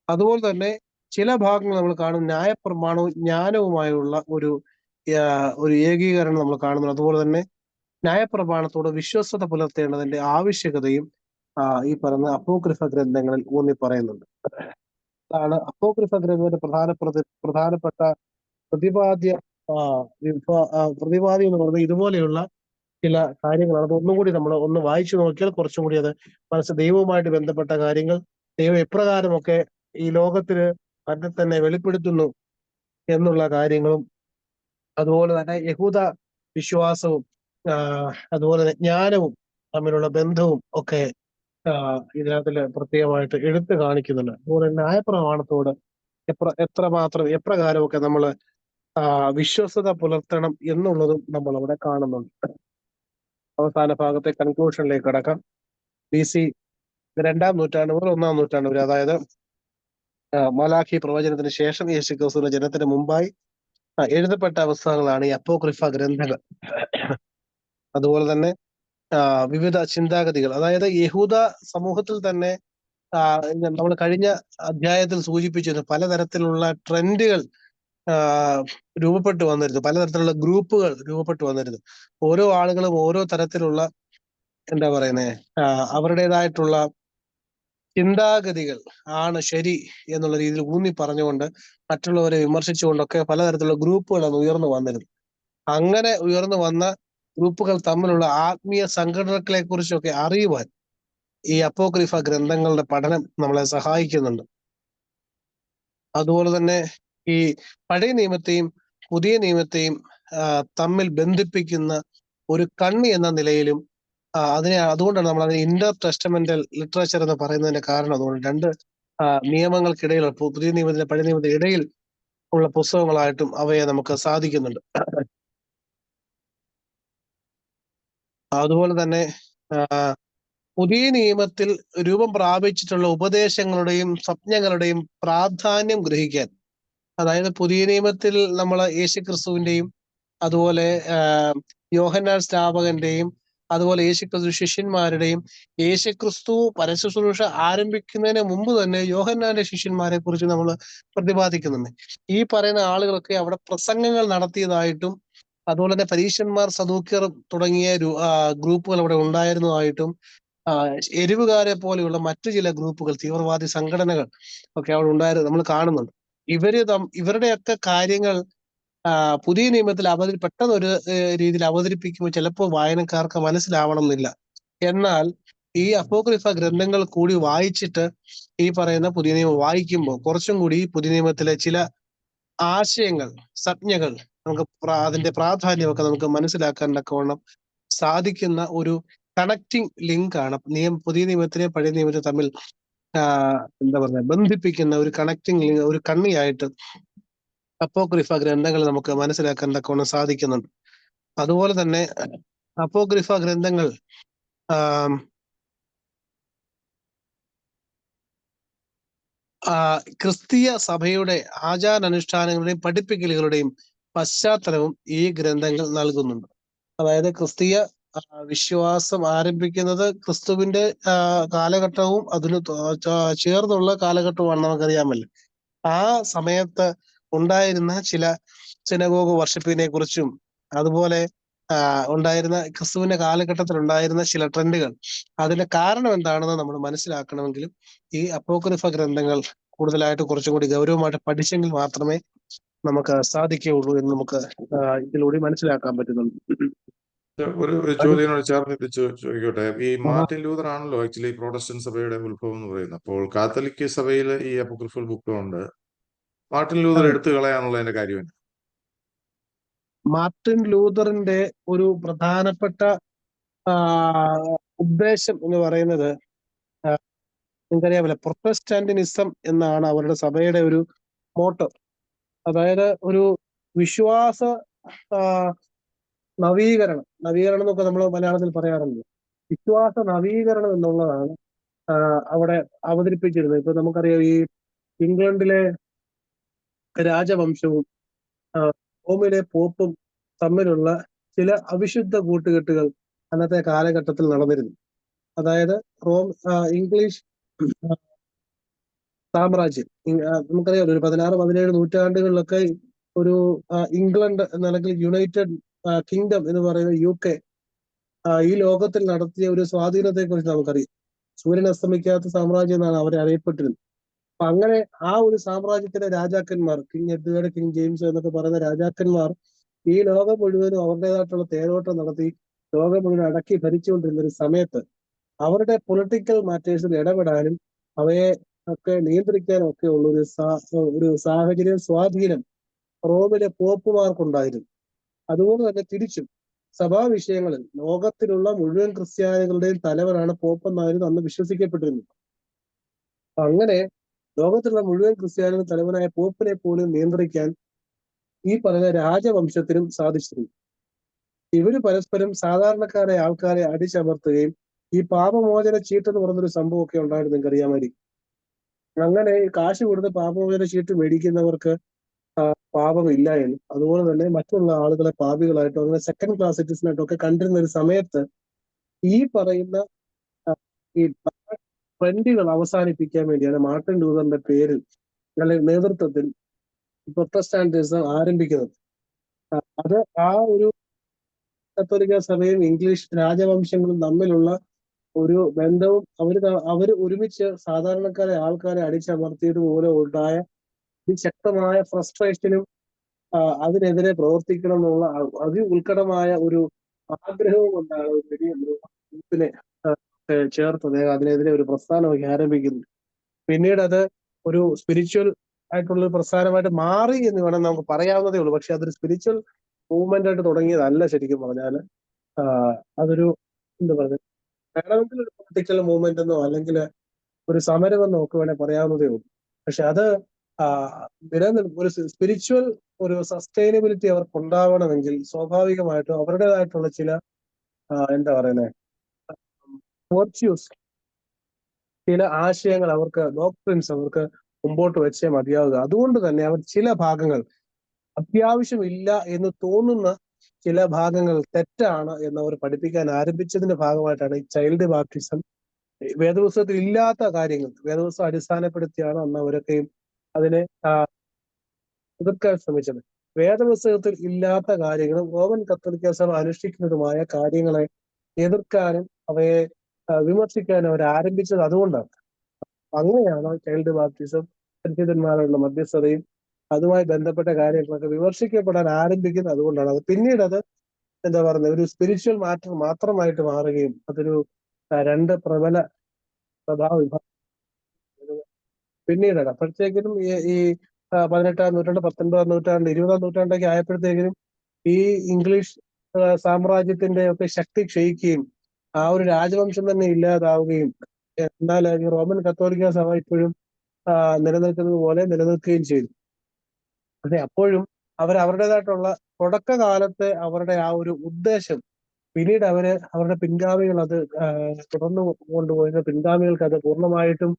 അതുപോലെ തന്നെ ചില ഭാഗങ്ങൾ നമ്മൾ കാണും ന്യായപ്രമാണവും ജ്ഞാനവുമായുള്ള ഒരു ഏകീകരണം നമ്മൾ കാണുന്നുണ്ട്. അതുപോലെ തന്നെ ന്യായപ്രമാണത്തോട് വിശ്വസ്തത പുലർത്തേണ്ടതിന്റെ ആവശ്യകതയും ഈ പറയുന്ന അപ്പോക്രിഫ ഗ്രന്ഥങ്ങളിൽ ഊന്നി പറയുന്നുണ്ട്. അതാണ് അപ്പോക്രിഫ ഗ്രന്ഥത്തിന്റെ പ്രധാനപ്പെട്ട പ്രതിപാദ്യ പ്രതിപാദ്യം എന്ന് പറയുന്നത് ഇതുപോലെയുള്ള ചില കാര്യങ്ങളാണ്. അത് ഒന്നും കൂടി നമ്മൾ ഒന്ന് വായിച്ചു നോക്കിയാൽ കുറച്ചും കൂടി അത് ദൈവവുമായിട്ട് ബന്ധപ്പെട്ട കാര്യങ്ങൾ, ദൈവം എപ്രകാരമൊക്കെ ഈ ലോകത്തിന് തന്നെ വെളിപ്പെടുത്തുന്നു എന്നുള്ള കാര്യങ്ങളും, അതുപോലെ തന്നെ യഹൂദ വിശ്വാസവും അതുപോലെ തന്നെ ജ്ഞാനവും തമ്മിലുള്ള ബന്ധവും ഒക്കെ ഇതിനകത്തിൽ പ്രത്യേകമായിട്ട് എടുത്തു കാണിക്കുന്നുണ്ട്. അതുപോലെ ന്യായപ്രമാണത്തോട് എപ്രകാരമൊക്കെ നമ്മൾ വിശ്വസ്തത പുലർത്തണം എന്നുള്ളതും നമ്മൾ അവിടെ കാണുന്നുണ്ട്. അവസാന ഭാഗത്തെ കൺക്ലൂഷനിലേക്ക് കടക്കാം. BC 2-ാം നൂറ്റാണ്ട് മുതൽ 1-ാം നൂറ്റാണ്ട് വരെ, അതായത് മലാഖി പ്രവചനത്തിന് ശേഷം യേശുക്രിസ്തുവിന്റെ ജനനത്തിന് മുമ്പായി എഴുതപ്പെട്ട പുസ്തകങ്ങളാണ് ഈ അപ്പോക്രിഫ ഗ്രന്ഥങ്ങൾ. അതുപോലെ തന്നെ വിവിധ ചിന്താഗതികൾ, അതായത് യഹൂദ സമൂഹത്തിൽ തന്നെ നമ്മൾ കഴിഞ്ഞ അധ്യായത്തിൽ സൂചിപ്പിച്ചിരുന്നു, പലതരത്തിലുള്ള ട്രെൻഡുകൾ രൂപപ്പെട്ടു വന്നിരുന്നു, പലതരത്തിലുള്ള ഗ്രൂപ്പുകൾ രൂപപ്പെട്ടു വന്നിരുന്നു. ഓരോ ആളുകളും ഓരോ തരത്തിലുള്ള അവരുടേതായിട്ടുള്ള ചിന്താഗതികൾ ആണ് ശരി എന്നുള്ള രീതിയിൽ ഊന്നി പറഞ്ഞുകൊണ്ട് മറ്റുള്ളവരെ വിമർശിച്ചുകൊണ്ടൊക്കെ പലതരത്തിലുള്ള ഗ്രൂപ്പുകളാണ് ഉയർന്നു വന്നിരുന്നത്. അങ്ങനെ ഉയർന്നു വന്ന ഗ്രൂപ്പുകൾ തമ്മിലുള്ള ആത്മീയ സംഘടനകളെ കുറിച്ചൊക്കെ അറിയുവാൻ ഈ അപ്പോക്രിഫ ഗ്രന്ഥങ്ങളുടെ പഠനം നമ്മളെ സഹായിക്കുന്നുണ്ട്. അതുപോലെ തന്നെ ഈ പഴയ നിയമത്തെയും പുതിയ നിയമത്തെയും തമ്മിൽ ബന്ധിപ്പിക്കുന്ന ഒരു കണ്ണി എന്ന നിലയിലും അതുകൊണ്ടാണ് നമ്മൾ അതിന് ഇന്റർ ടെസ്റ്റമെന്റൽ ലിറ്ററേച്ചർ എന്ന് പറയുന്നതിന്റെ കാരണം അതുകൊണ്ട് രണ്ട് നിയമങ്ങൾക്കിടയിൽ പുതിയ നിയമത്തിന് പഴയ നിയമത്തിന് ഇടയിൽ ഉള്ള പുസ്തകങ്ങളായിട്ടും അവയെ നമുക്ക് സാധിക്കുന്നുണ്ട്. അതുപോലെ തന്നെ പുതിയ നിയമത്തിൽ രൂപം പ്രാപിച്ചിട്ടുള്ള ഉപദേശങ്ങളുടെയും സ്വപ്നങ്ങളുടെയും പ്രാധാന്യം ഗ്രഹിക്കാൻ, അതായത് പുതിയ നിയമത്തിൽ നമ്മൾ യേശുക്രിസ്തുവിന്റെയും അതുപോലെ യോഹന്നാൻ സ്നാപകന്റെയും അതുപോലെ യേശുക്രിസ്തു ശിഷ്യന്മാരുടെയും യേശുക്രിസ്തു പരസ്യശുശ്രൂഷ ആരംഭിക്കുന്നതിന് മുമ്പ് തന്നെ യോഹന്നാന്റെ ശിഷ്യന്മാരെ കുറിച്ച് നമ്മൾ പ്രതിപാദിക്കുന്നുണ്ട്. ഈ പറയുന്ന ആളുകളൊക്കെ അവിടെ പ്രസംഗങ്ങൾ നടത്തിയതായിട്ടും അതുപോലെ തന്നെ പരീശന്മാർ, സദൂക്യർ തുടങ്ങിയ ഗ്രൂപ്പുകൾ അവിടെ ഉണ്ടായിരുന്നതായിട്ടും എരിവുകാരെ പോലെയുള്ള മറ്റു ചില ഗ്രൂപ്പുകൾ, തീവ്രവാദി സംഘടനകൾ ഒക്കെ അവിടെ ഉണ്ടായിരുന്നു നമ്മൾ കാണുന്നുണ്ട്. ഇവരുടെയൊക്കെ കാര്യങ്ങൾ പുതിയ നിയമത്തിൽ പെട്ടെന്ന് ഒരു രീതിയിൽ അവതരിപ്പിക്കുമ്പോൾ ചിലപ്പോൾ വായനക്കാർക്ക് മനസ്സിലാവണം എന്നില്ല. എന്നാൽ ഈ അപ്പോക്രിഫ ഗ്രന്ഥങ്ങൾ കൂടി വായിച്ചിട്ട് ഈ പറയുന്ന പുതിയ നിയമം വായിക്കുമ്പോൾ കുറച്ചും കൂടി പുതിയ നിയമത്തിലെ ചില ആശയങ്ങൾ, സംജ്ഞകൾ നമുക്ക് അതിന്റെ പ്രാധാന്യമൊക്കെ നമുക്ക് മനസ്സിലാക്കാൻ തക്കവണ്ണം സാധിക്കുന്ന ഒരു കണക്റ്റിംഗ് ലിങ്ക് ആണ് പുതിയ നിയമത്തിനെ പഴയ നിയമത്തെ തമ്മിൽ എന്താ പറയുക ബന്ധിപ്പിക്കുന്ന ഒരു കണക്റ്റിംഗ് ലിങ്ക്, ഒരു കണ്ണിയായിട്ട് അപ്പോക്രിഫ ഗ്രന്ഥങ്ങൾ നമുക്ക് മനസ്സിലാക്കാൻ തക്കവണ്ണം സാധിക്കുന്നുണ്ട്. അതുപോലെ തന്നെ അപ്പോക്രിഫ ഗ്രന്ഥങ്ങൾ ക്രിസ്തീയ സഭയുടെ ആചാരാനുഷ്ഠാനങ്ങളുടെയും പഠിപ്പിക്കലുകളുടെയും പശ്ചാത്തലവും ഈ ഗ്രന്ഥങ്ങൾ നൽകുന്നുണ്ട്. അതായത് ക്രിസ്തീയ വിശ്വാസം ആരംഭിക്കുന്നത് ക്രിസ്തുവിന്റെ കാലഘട്ടവും അതിന് ചേർന്നുള്ള കാലഘട്ടവുമാണ് നമുക്കറിയാമല്ലോ. ആ സമയത്ത് ഉണ്ടായിരുന്ന ചില സിനഗോഗ് വർഷിപ്പിനെ കുറിച്ചും അതുപോലെ ഉണ്ടായിരുന്ന ക്രിസ്തുവിന്റെ കാലഘട്ടത്തിൽ ഉണ്ടായിരുന്ന ചില ട്രെൻഡുകൾ, അതിന്റെ കാരണം എന്താണെന്ന് നമ്മൾ മനസ്സിലാക്കണമെങ്കിലും ഈ അപ്പോക്രിഫ ഗ്രന്ഥങ്ങൾ കൂടുതലായിട്ട് കുറച്ചും കൂടി ഗൗരവമായിട്ട് പഠിച്ചെങ്കിൽ മാത്രമേ നമുക്ക് സാധിക്കുകയുള്ളൂ എന്ന് നമുക്ക് ഇതിലൂടെ മനസ്സിലാക്കാൻ പറ്റുന്നുണ്ട്. ഒരു ചോദ്യത്തിനോട് ചേർന്നിട്ട് ചോദിക്കട്ടെ. ഈ മാർട്ടിൻ ലൂതർ ആണല്ലോ ആക്ച്വലി പ്രോട്ടസ്റ്റന്റ് സഭയുടെ ഉത്ഭവം എന്ന് പറയുന്നത്. അപ്പോൾ കാത്തലിക് സഭയിൽ ഈ അപ്പോക്രിഫൽ ബുക്കുണ്ട്. മാർട്ടിൻ ലൂതർ എടുത്തു കളയാന്നുള്ളതിന്റെ കാര്യം മാർട്ടിൻ ലൂതറിന്റെ ഒരു പ്രധാനപ്പെട്ട ഉദ്ദേശം എന്ന് പറയുന്നത് നിങ്ങൾക്കറിയാമല്ലോ, പ്രൊട്ടസ്റ്റാന്റിനിസം എന്നാണ് അവരുടെ സഭയുടെ ഒരു മോട്ടോ. അതായത് ഒരു വിശ്വാസ നവീകരണം എന്നൊക്കെ നമ്മൾ മലയാളത്തിൽ പറയാറുണ്ട്. വിശ്വാസ നവീകരണം എന്നുള്ളതാണ് അവിടെ അവതരിപ്പിച്ചിരുന്നത്. ഇപ്പൊ നമുക്കറിയാം, ഈ ഇംഗ്ലണ്ടിലെ രാജവംശവും റോമിലെ പോപ്പും തമ്മിലുള്ള ചില അവിശുദ്ധ കൂട്ടുകെട്ടുകൾ അന്നത്തെ കാലഘട്ടത്തിൽ നടന്നിരുന്നു. അതായത് ഇംഗ്ലീഷ് സാമ്രാജ്യം, നമുക്കറിയാം ഒരു 16-17 നൂറ്റാണ്ടുകളിലൊക്കെ ഒരു ഇംഗ്ലണ്ട് എന്നല്ലെങ്കിൽ യുണൈറ്റഡ് കിങ്ഡം എന്ന് പറയുന്ന UK ഈ ലോകത്തിൽ നടത്തിയ ഒരു സ്വാധീനത്തെ കുറിച്ച് നമുക്കറിയാം. സൂര്യൻ അസ്തമിക്കാത്ത സാമ്രാജ്യം എന്നാണ് അവരെ അറിയപ്പെട്ടിരുന്നത്. അപ്പൊ അങ്ങനെ ആ ഒരു സാമ്രാജ്യത്തിലെ രാജാക്കന്മാർ, കിങ് എഡ്വേർഡ്, കിങ് ജെയിംസ് എന്നൊക്കെ പറയുന്ന രാജാക്കന്മാർ ഈ ലോകം മുഴുവനും അവരുടേതായിട്ടുള്ള തേരോട്ടം നടത്തി ലോകം മുഴുവൻ അടക്കി ഭരിച്ചുകൊണ്ടിരുന്ന ഒരു സമയത്ത് അവരുടെ പൊളിറ്റിക്കൽ മാറ്റേഴ്സിൽ ഇടപെടാനും അവയെ ഒക്കെ നിയന്ത്രിക്കാനും ഒക്കെ ഉള്ള ഒരു സാഹചര്യം, സ്വാധീനം റോമിലെ പോപ്പുമാർക്കുണ്ടായിരുന്നു. അതുകൊണ്ട് തന്നെ തിരിച്ചും സഭാ വിഷയങ്ങളിൽ ലോകത്തിലുള്ള മുഴുവൻ ക്രിസ്ത്യാനികളുടെയും തലവനാണ് പോപ്പ് എന്നായിരുന്നു അന്ന് വിശ്വസിക്കപ്പെട്ടിരുന്നത്. അങ്ങനെ ലോകത്തിലുള്ള മുഴുവൻ ക്രിസ്ത്യാനികളുടെ തലവനായ പോപ്പിനെ പോലും നിയന്ത്രിക്കാൻ ഈ പറയുന്ന രാജവംശത്തിനും സാധിച്ചിരുന്നു. ഇവര് പരസ്പരം സാധാരണക്കാരെ ആൾക്കാരെ അടിച്ചമർത്തുകയും ഈ പാപമോചന ചീട്ടെന്ന് പറഞ്ഞൊരു സംഭവമൊക്കെ ഉണ്ടായിരുന്നു, നിങ്ങൾക്ക് അറിയാമായിരിക്കും. അങ്ങനെ കാശ് കൊടുത്ത് പാപമോചന ചീട്ട് മേടിക്കുന്നവർക്ക് പാപമില്ല എന്നും അതുപോലെ തന്നെ മറ്റുള്ള ആളുകളെ പാപികളായിട്ടോ അങ്ങനെ സെക്കൻഡ് ക്ലാസ് സിറ്റിസനായിട്ടോ ഒക്കെ കണ്ടിരുന്ന ഒരു സമയത്ത് ഈ പറയുന്ന ഈ ട്രെൻഡുകൾ അവസാനിപ്പിക്കാൻ വേണ്ടിയാണ് മാർട്ടിൻ ലൂതറിന്റെ പേരിൽ അല്ലെങ്കിൽ നേതൃത്വത്തിൽ പ്രൊട്ടസ്റ്റാന്റിസം ആരംഭിക്കുന്നത്. അത് ആ ഒരു കത്തോലിക്ക സഭയും ഇംഗ്ലീഷ് രാജവംശങ്ങളും തമ്മിലുള്ള ഒരു ബന്ധവും അവര് ഒരുമിച്ച് സാധാരണക്കാരെ ആൾക്കാരെ അടിച്ചമർത്തിയത് മൂലം ഉണ്ടായ ശക്തമായ ഫ്രസ്ട്രേഷനും അതിനെതിരെ പ്രവർത്തിക്കണം എന്നുള്ള ഉത്കടമായ ഒരു ആഗ്രഹവും കൊണ്ടാണ് ഒരു വലിയ ഗ്രൂപ്പിനെ ചേർത്തത് അതിനെതിരെ ഒരു പ്രസ്ഥാനമൊക്കെ ആരംഭിക്കുന്നു. പിന്നീട് അത് ഒരു സ്പിരിച്വൽ ആയിട്ടുള്ള ഒരു പ്രസ്ഥാനമായിട്ട് മാറി എന്ന് വേണം നമുക്ക് പറയാവുന്നതേ ഉള്ളൂ. പക്ഷെ അതൊരു സ്പിരിച്വൽ മൂവ്മെന്റ് ആയിട്ട് തുടങ്ങിയതല്ല ശരിക്കും പറഞ്ഞാൽ. അതൊരു എന്താ പറയുക, വേണമെങ്കിൽ ഒരു പൊളിറ്റിക്കൽ മൂവ്മെന്റ് എന്നോ അല്ലെങ്കിൽ ഒരു സമരമെന്നോ ഒക്കെ വേണേൽ പറയാവുന്നതേ ഉള്ളൂ. പക്ഷെ അത് ഒരു സ്പിരിച്വൽ ഒരു സസ്റ്റൈനബിലിറ്റി അവർക്ക് ഉണ്ടാവണമെങ്കിൽ സ്വാഭാവികമായിട്ടും അവരുടേതായിട്ടുള്ള ചില എന്താ പറയുന്നത് വെർച്യൂസ്, ചില ആശയങ്ങൾ അവർക്ക്, ഡോക്ട്രിൻസ് അവർക്ക് മുമ്പോട്ട് വെച്ചേ മതിയാവുക. അതുകൊണ്ട് തന്നെ അവർ ചില ഭാഗങ്ങൾ അത്യാവശ്യമില്ല എന്ന് തോന്നുന്ന ചില ഭാഗങ്ങൾ തെറ്റാണ് എന്ന് അവർ പഠിപ്പിക്കാൻ ആരംഭിച്ചതിന്റെ ഭാഗമായിട്ടാണ് ഈ ചൈൽഡ് ബാപ്റ്റിസം. വേദപുസ്തകത്തിൽ ഇല്ലാത്ത കാര്യങ്ങൾ വേദപുസ്തകം അടിസ്ഥാനപ്പെടുത്തിയാണ് അന്ന് അവരൊക്കെയും അതിനെ എതിർക്കാൻ ശ്രമിച്ചത്. വേദപുസ്തകത്തിൽ ഇല്ലാത്ത കാര്യങ്ങളും റോമൻ കത്തോലിക്ക സഭ അനുഷ്ഠിക്കുന്നതുമായ കാര്യങ്ങളെ എതിർക്കാനും അവയെ വിമർശിക്കാനും അവർ ആരംഭിച്ചത് അതുകൊണ്ടാണ്. അങ്ങനെയാണ് ചൈൽഡ് ബാപ്റ്റിസം, പരിശുദ്ധന്മാരുള്ള മധ്യസ്ഥതയും അതുമായി ബന്ധപ്പെട്ട കാര്യങ്ങളൊക്കെ വിമർശിക്കപ്പെടാൻ ആരംഭിക്കുന്നത് അതുകൊണ്ടാണ്. അത് പിന്നീട് അത് എന്താ പറയുന്നത് ഒരു സ്പിരിച്വൽ മാറ്റർ മാത്രമായിട്ട് മാറുകയും അതൊരു രണ്ട് പ്രബല സ്വഭാവ വിഭാഗം പിന്നീടാണ്. അപ്പോഴത്തേക്കിനും ഈ 18-ാം നൂറ്റാണ്ട്, 19-ാം നൂറ്റാണ്ട്, 20-ാം നൂറ്റാണ്ടൊക്കെ ആയപ്പോഴത്തേക്കിനും ഈ ഇംഗ്ലീഷ് സാമ്രാജ്യത്തിന്റെ ഒക്കെ ശക്തി ക്ഷയിക്കുകയും ആ ഒരു രാജവംശം തന്നെ ഇല്ലാതാവുകയും എന്നാൽ ഈ റോമൻ കത്തോലിക്ക സഭ ഇപ്പോഴും നിലനിൽക്കുന്നത് പോലെ നിലനിൽക്കുകയും ചെയ്തു. അതെ, അപ്പോഴും അവരുടേതായിട്ടുള്ള തുടക്കകാലത്തെ അവരുടെ ആ ഒരു ഉദ്ദേശം പിന്നീട് അവരുടെ പിൻഗാമികൾ അത് തുടർന്ന് കൊണ്ടുപോയിരുന്ന പിൻഗാമികൾക്ക് അത് പൂർണ്ണമായിട്ടും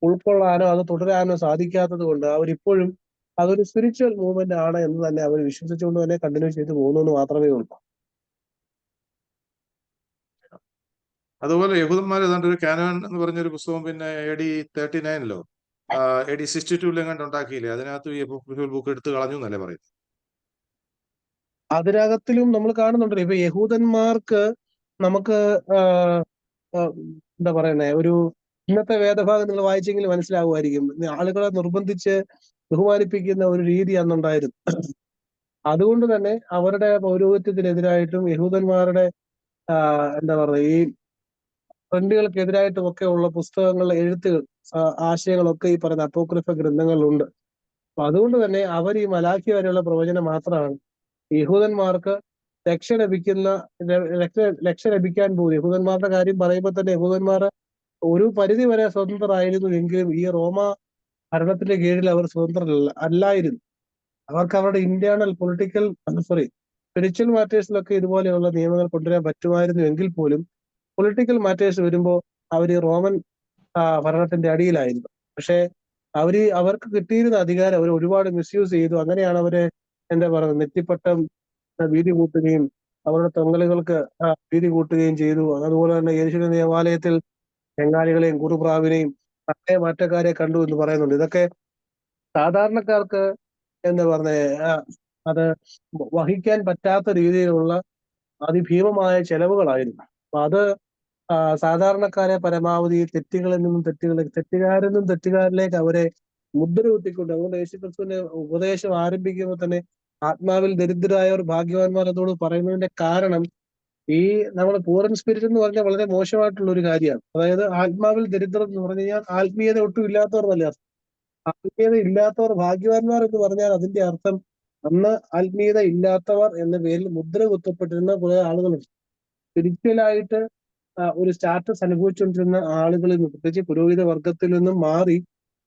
ഉൾക്കൊള്ളാനോ അത് തുടരാനോ സാധിക്കാത്തത് കൊണ്ട് അവരിപ്പോഴും അതൊരു സ്പിരിച്വൽ മൂവ്മെന്റ് ആണ് എന്ന് തന്നെ അവർ വിശ്വസിച്ചുകൊണ്ട് തന്നെ കണ്ടിന്യൂ ചെയ്തു പോകുന്നു എന്ന് മാത്രമേ ഉള്ളൂ. അതുപോലെ യഹൂദന്മാർ ഏതാണ്ട് ഒരു കാനോൻ എന്ന് പറഞ്ഞൊരു പുസ്തകം പിന്നെ AD 39-ലോ AD 62-ൽ എങ്ങാണ്ട് ഉണ്ടാക്കിയില്ലേ? അതിനകത്ത് ഈ അപ്പോക്രിഫൽ ബുക്ക് എടുത്ത് കളഞ്ഞു എന്നല്ലേ പറയുന്നത്? അതിനകത്തിലും നമ്മൾ കാണുന്നുണ്ടല്ലോ. ഇപ്പൊ യഹൂദന്മാർക്ക് നമുക്ക് എന്താ പറയുന്നേ, ഒരു ഇന്നത്തെ വേദഭാഗം നിങ്ങൾ വായിച്ചെങ്കിൽ മനസ്സിലാവുമായിരിക്കും. ആളുകളെ നിർബന്ധിച്ച് ബഹുമാനിപ്പിക്കുന്ന ഒരു രീതി അന്നുണ്ടായിരുന്നു. അതുകൊണ്ട് തന്നെ അവരുടെ പൗരോഹിത്യത്തിനെതിരായിട്ടും യഹൂദന്മാരുടെ എന്താ പറയുക ഈ ട്രെൻഡുകൾക്കെതിരായിട്ടും ഒക്കെ ഉള്ള പുസ്തകങ്ങളുടെ എഴുത്തുകൾ, ആശയങ്ങളൊക്കെ ഈ പറയുന്ന അപ്പോക്രിഫ ഗ്രന്ഥങ്ങളിലുണ്ട്. അപ്പൊ അതുകൊണ്ട് തന്നെ അവർ ഈ മലാഖി വരെയുള്ള പ്രവചനം മാത്രമാണ് യഹൂദന്മാർക്ക് രക്ഷ ലഭിക്കാൻ പോകും. യഹൂദന്മാരുടെ കാര്യം പറയുമ്പോൾ തന്നെ യഹൂദന്മാർ ഒരു പരിധി വരെ സ്വതന്ത്രരായിരുന്നു എങ്കിലും ഈ റോമ ഭരണത്തിന്റെ കീഴിൽ അവർ അല്ലായിരുന്നു. അവർക്ക് അവരുടെ ഇന്റേണൽ പൊളിറ്റിക്കൽ സ്പിരിച്വൽ മാറ്റേഴ്സിലൊക്കെ ഇതുപോലെയുള്ള നിയമങ്ങൾ കൊണ്ടുവരാൻ പറ്റുമായിരുന്നു എങ്കിൽ പോലും പൊളിറ്റിക്കൽ മാറ്റേഴ്സ് വരുമ്പോൾ അവർ റോമൻ ഭരണത്തിന്റെ അടിയിലായിരുന്നു. പക്ഷെ അവർക്ക് കിട്ടിയിരുന്ന അധികാരം അവർ ഒരുപാട് മിസ്യൂസ് ചെയ്തു. അങ്ങനെയാണ് അവരെ എന്താ പറയുക നെറ്റിപ്പട്ടം വീതി കൂട്ടുകയും അവരുടെ തൊങ്ങലുകൾക്ക് വീതി കൂട്ടുകയും ചെയ്തു. അതുപോലെ തന്നെ യെരൂശലേം ദേവാലയത്തിൽ ബംഗാളികളെയും കുറുപ്രാവിനെയും മാറ്റക്കാരെ കണ്ടു എന്ന് പറയുന്നുണ്ട്. ഇതൊക്കെ സാധാരണക്കാർക്ക് എന്താ പറഞ്ഞ അത് വഹിക്കാൻ പറ്റാത്ത രീതിയിലുള്ള അതിഭീമമായ ചെലവുകളായിരുന്നു. അപ്പൊ അത് സാധാരണക്കാരെ പരമാവധി തെറ്റുകാരിൽ നിന്നും തെറ്റുകാരിലേക്ക് അവരെ മുദ്ര കുത്തിക്കൊണ്ട്, അതുകൊണ്ട് യേശുക്രിസ്തുവിന്റെ ഉപദേശം ആരംഭിക്കുമ്പോൾ തന്നെ ആത്മാവിൽ ദരിദ്രരായവർ ഭാഗ്യവാന്മാർ എന്നോട് പറയുന്നതിന്റെ കാരണം ഈ നമ്മുടെ പൂർ ഇൻ സ്പിരിറ്റ് എന്ന് പറഞ്ഞാൽ വളരെ മോശമായിട്ടുള്ള ഒരു കാര്യമാണ്. അതായത് ആത്മാവിൽ ദരിദ്രം എന്ന് പറഞ്ഞു കഴിഞ്ഞാൽ ആത്മീയത ഒട്ടും ഇല്ലാത്തവർ എന്നല്ല അർത്ഥം. ആത്മീയത ഇല്ലാത്തവർ ഭാഗ്യവാന്മാർ എന്ന് പറഞ്ഞാൽ അതിന്റെ അർത്ഥം അന്ന് ആത്മീയത ഇല്ലാത്തവർ എന്ന പേരിൽ മുദ്ര കുത്തപ്പെട്ടിരുന്ന കുറെ ആളുകളുണ്ട്. സ്പിരിച്വലായിട്ട് ഒരു സ്റ്റാറ്റസ് അനുഭവിച്ചുകൊണ്ടിരുന്ന ആളുകളിൽ നിന്ന്, പ്രത്യേകിച്ച് പുരോഹിത വർഗത്തിൽ നിന്നും മാറി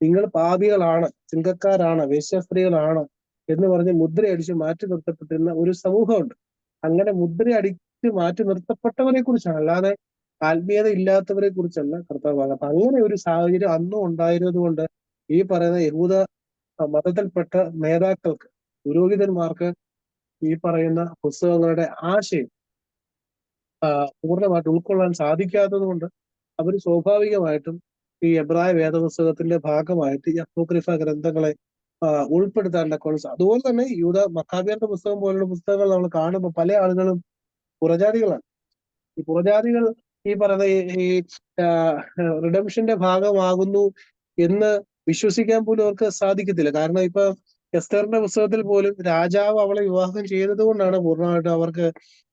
നിങ്ങൾ പാപികളാണ്, ചിങ്കക്കാരാണ്, വേശ്യാസ്ത്രീകളാണ് എന്ന് പറഞ്ഞ് മുദ്രയടിച്ച് മാറ്റി നിർത്തപ്പെട്ടിരുന്ന ഒരു സമൂഹമുണ്ട്. അങ്ങനെ മുദ്രയടിച്ച് മാറ്റി നിർത്തപ്പെട്ടവരെ കുറിച്ചാണ്, അല്ലാതെ ആത്മീയത ഇല്ലാത്തവരെ കുറിച്ചല്ല കർത്താവ് പറഞ്ഞത്. അപ്പൊ അങ്ങനെ ഒരു സാഹചര്യം അന്നും ഉണ്ടായിരുന്നത് കൊണ്ട് ഈ പറയുന്ന യഹൂദ മതത്തിൽപ്പെട്ട നേതാക്കൾക്ക്, പുരോഹിതന്മാർക്ക് ഈ പറയുന്ന പുസ്തകങ്ങളുടെ ആശയം പൂർണ്ണമായിട്ട് ഉൾക്കൊള്ളാൻ സാധിക്കാത്തത് കൊണ്ട് അവർ സ്വാഭാവികമായിട്ടും ഈ എബ്രായ വേദപുസ്തകത്തിന്റെ ഭാഗമായിട്ട് ഈ അപ്പോക്രിഫ ഗ്രന്ഥങ്ങളെ ഉൾപ്പെടുത്താനുള്ള കോൺസെപ്റ്റ്. അതുപോലെ തന്നെ മക്കാബിയരുടെ പുസ്തകം പോലുള്ള പുസ്തകങ്ങൾ നമ്മൾ കാണുമ്പോൾ പല ആളുകളും പുറജാതികളാണ്. ഈ പുറജാതികൾ ഈ പറയുന്ന ഈ റിഡംഷന്റെ ഭാഗമാകുന്നു എന്ന് വിശ്വസിക്കാൻ പോലും അവർക്ക് സാധിക്കത്തില്ല. കാരണം ഇപ്പൊ എസ്തറിന്റെ പുസ്തകത്തിൽ പോലും രാജാവ് അവളെ വിവാഹം ചെയ്തത് കൊണ്ടാണ് പൂർണ്ണമായിട്ടും അവർക്ക്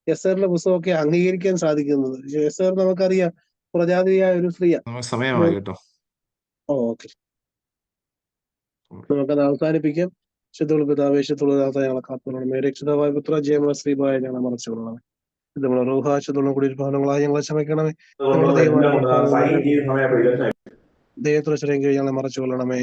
എസ്തറിന്റെ പുസ്തകമൊക്കെ അംഗീകരിക്കാൻ സാധിക്കുന്നത്. എസ്തർ നമുക്കറിയാം പ്രജാതിയായ ഒരു സ്ത്രീയാണ്. സമയമായി കേട്ടോ. ഓക്കെ, നമുക്കത് അവസാനിപ്പിക്കാം. ശുദ്ധുള്ള പിതാവേ ശുദ്ധുള്ള ഞങ്ങളെ കാത്തുകൊള്ളണമേ. രക്ഷിതാവായ പുത്ര ജയമ ശ്രീഭായ ഞങ്ങളെ മറച്ചു കൊള്ളണമേ. ശുദ്ധമുള്ള റൂഹ ശുദ്ധമുള്ള കുടിയിരിപ്പാനങ്ങളായി ഞങ്ങളെ ക്ഷമിക്കണമേ. ഞങ്ങളുടെ ദൈവമായ ദൈവത്തുറച്ചരെങ്കിൽ ഞങ്ങളെ മറച്ചു കൊള്ളണമേ.